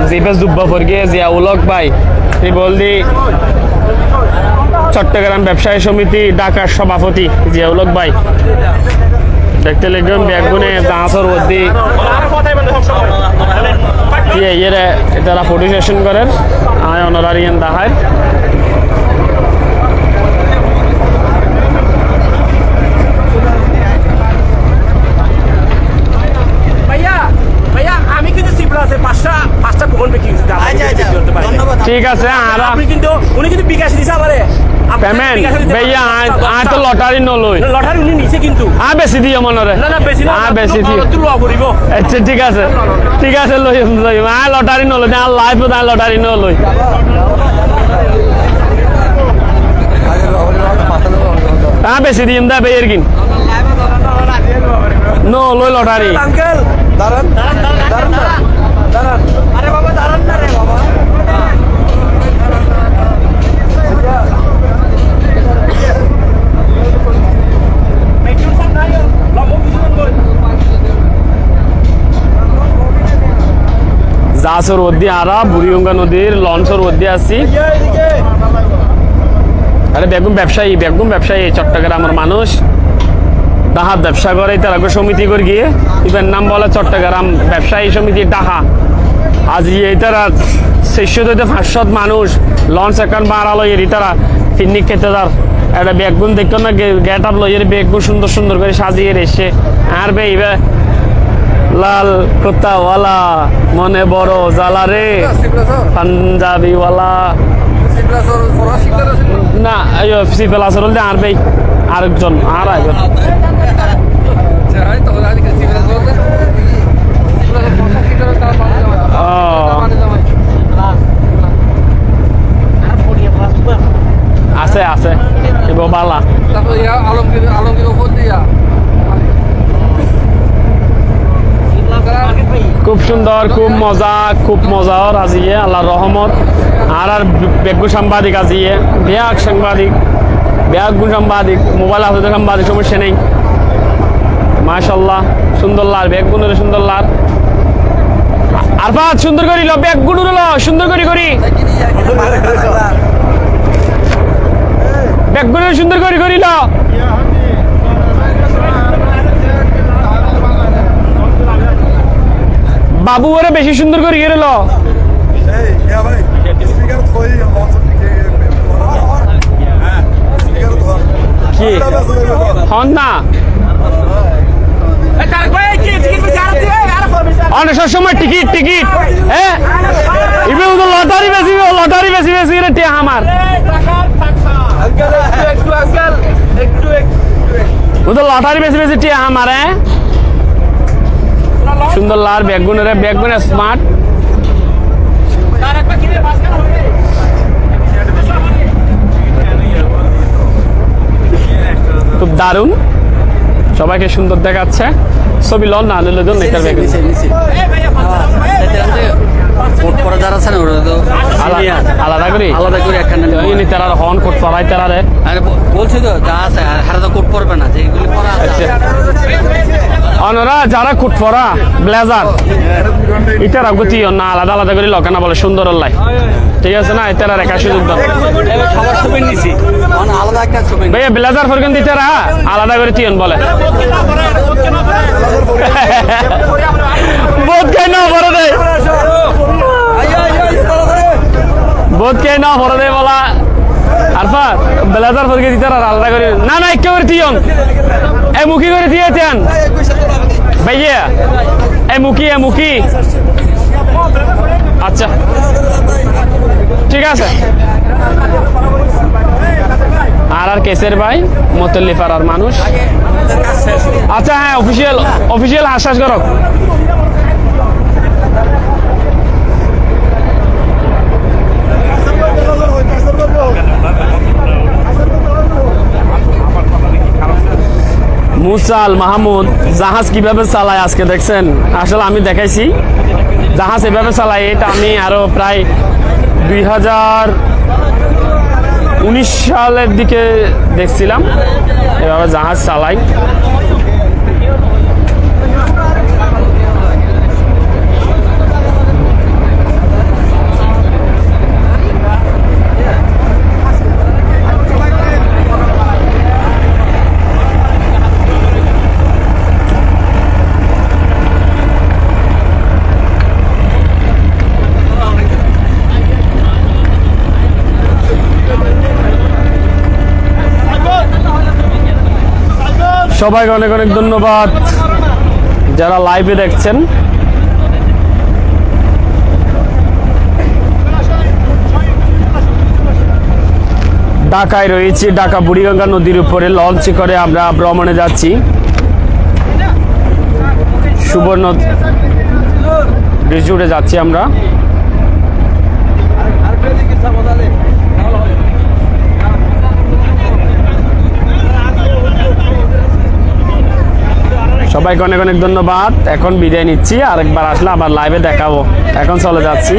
[SPEAKER 5] জিবে জুব্বা ফরগে জিয়া উলক ভাই বলদি চট্টগ্রাম ব্যবসায়ী সমিতি ঢাকার সভাপতি জিয়াউলক ভাই দেখতে লাগবেন ব্যাগগুনে দাঁচর অবধি তারা ফটো সেশন করেন আয় অনারারিয়ান দাহায় ঠিক আছে আর আপনি কিন্তু উনি কিন্তু বিকাশ দিছে আমারে পেমেন্ট ভাইয়া আ তো লটারি নলই লটারি উনি নিছে কিন্তু আ বেশি দিও মনরে না না বেশি না আ বেশি দিও তুই লও করিব আচ্ছা ঠিক আছে লই আ লটারি নলই না লাইভ দা লটারি নলই আ বেশি দিম দা বেয়ের কিন নো লই লটারি আঙ্কেল দাঁড়ান আরে বাবা দাঁড়ান না রে বাবা
[SPEAKER 2] জাহাজের মধ্যে আরা বুড়িগঙ্গা নদীর লঞ্চের মধ্যে আছি। আরে বেগুন ব্যবসায়ী চট্টগ্রামের মানুষ ডাহাত ব্যবসা করে তারা সমিতি করে গিয়ে ইভেন নাম বলে চট্টগ্রাম ব্যবসায়ী সমিতি ডাহা। আজ তারা 600-500 মানুষ লঞ্চ এখন বাড়ালো তারা পিকনিক খেতে যার একটা বেগুন দেখো না গেট আপ লইয়ের বেগুন সুন্দর সুন্দর করে সাজিয়ে এসে আর বেইবে লাল কুত্তাওয়ালা মনে বড় জ্বালা রে পাঞ্জাবিওয়ালা না সি প্লাস রোল আর বেই আরেকজন আর আছে আছে বালা খুব সুন্দর খুব মজা আজিয়ে আল্লাহর রহমত আর বেগু সাংবাদিক আজিয়ে বেগুন সাংবাদিক মোবাইল হাতে সাংবাদিক সমস্যা নেই মাশাআল্লাহ সুন্দর লাল বেগুনের সুন্দর লাল আর বাদ সুন্দর করিল বেগুন সুন্দর করি বেগুনের সুন্দর করিল বাবু ওরা বেশি সুন্দর করে গেল কি হন না অনেক সময় টিকিট হ্যাঁ লটারি বেশি রে আমার লটারি বেশি টিয়া আমার হ্যাঁ সুন্দর লাল বেগুন স্মার্ট খুব দারুণ সবাইকে সুন্দর দেখাচ্ছে ছবি লন না নিলে দন নেকার বেগুন আলাদা করে একখানে তারা হর্ন কোট পরাই তারা রে বলছি তো যা আছে হারা তো কোট পরবে না যেগুলি পরা আছে অনরা যারা কোট পরা ব্লেজার এটা রাগতি না আলাদা করে লকানা বলে সুন্দর লাই ঠিক আছে না এটা রেখা সুযোগ দাও সবার ছবি নিছি আলাদা একটা ছবি ভাইয়া ব্লেজার ফরকেন দিতে রা আলাদা করে তিয়ন বলে বহুত কেন বড় দে বহুত কেন বড় দে বলা আরফা ব্লেজার ফরকে দিতে রা আলাদা করে না একেবারে তিয়ন এ মুখি করে দিয়ে তেন ভাইয়া এ মুখি আচ্ছা ঠিক আছে আর কেসের ভাই মতল্লি পাড়ার মানুষ আচ্ছা হ্যাঁ অফিসিয়াল আশ্বাস করো মুসাল মাহমুদ জাহাজ কিভাবে চালায় আজকে দেখছেন আসলে আমি দেখাইছি জাহাজ এভাবে চালায় এটা আমি আরো প্রায় 2019 সালের দিকে দেখছিলাম এভাবে জাহাজ চালাই সবাইকে অনেক ধন্যবাদ যারা লাইভে দেখছেন ঢাকায় রয়েছি ঢাকা বুড়িগঙ্গা নদীর উপরে লঞ্চ করে আমরা ভ্রমণে যাচ্ছি সুবর্ণ রিসোর্টে যাচ্ছি আমরা সবাইকে অনেক ধন্যবাদ এখন বিদায় নিচ্ছি আরেকবার আসলে আবার লাইভে দেখাবো এখন চলে যাচ্ছি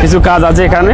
[SPEAKER 2] কিছু কাজ আছে এখানে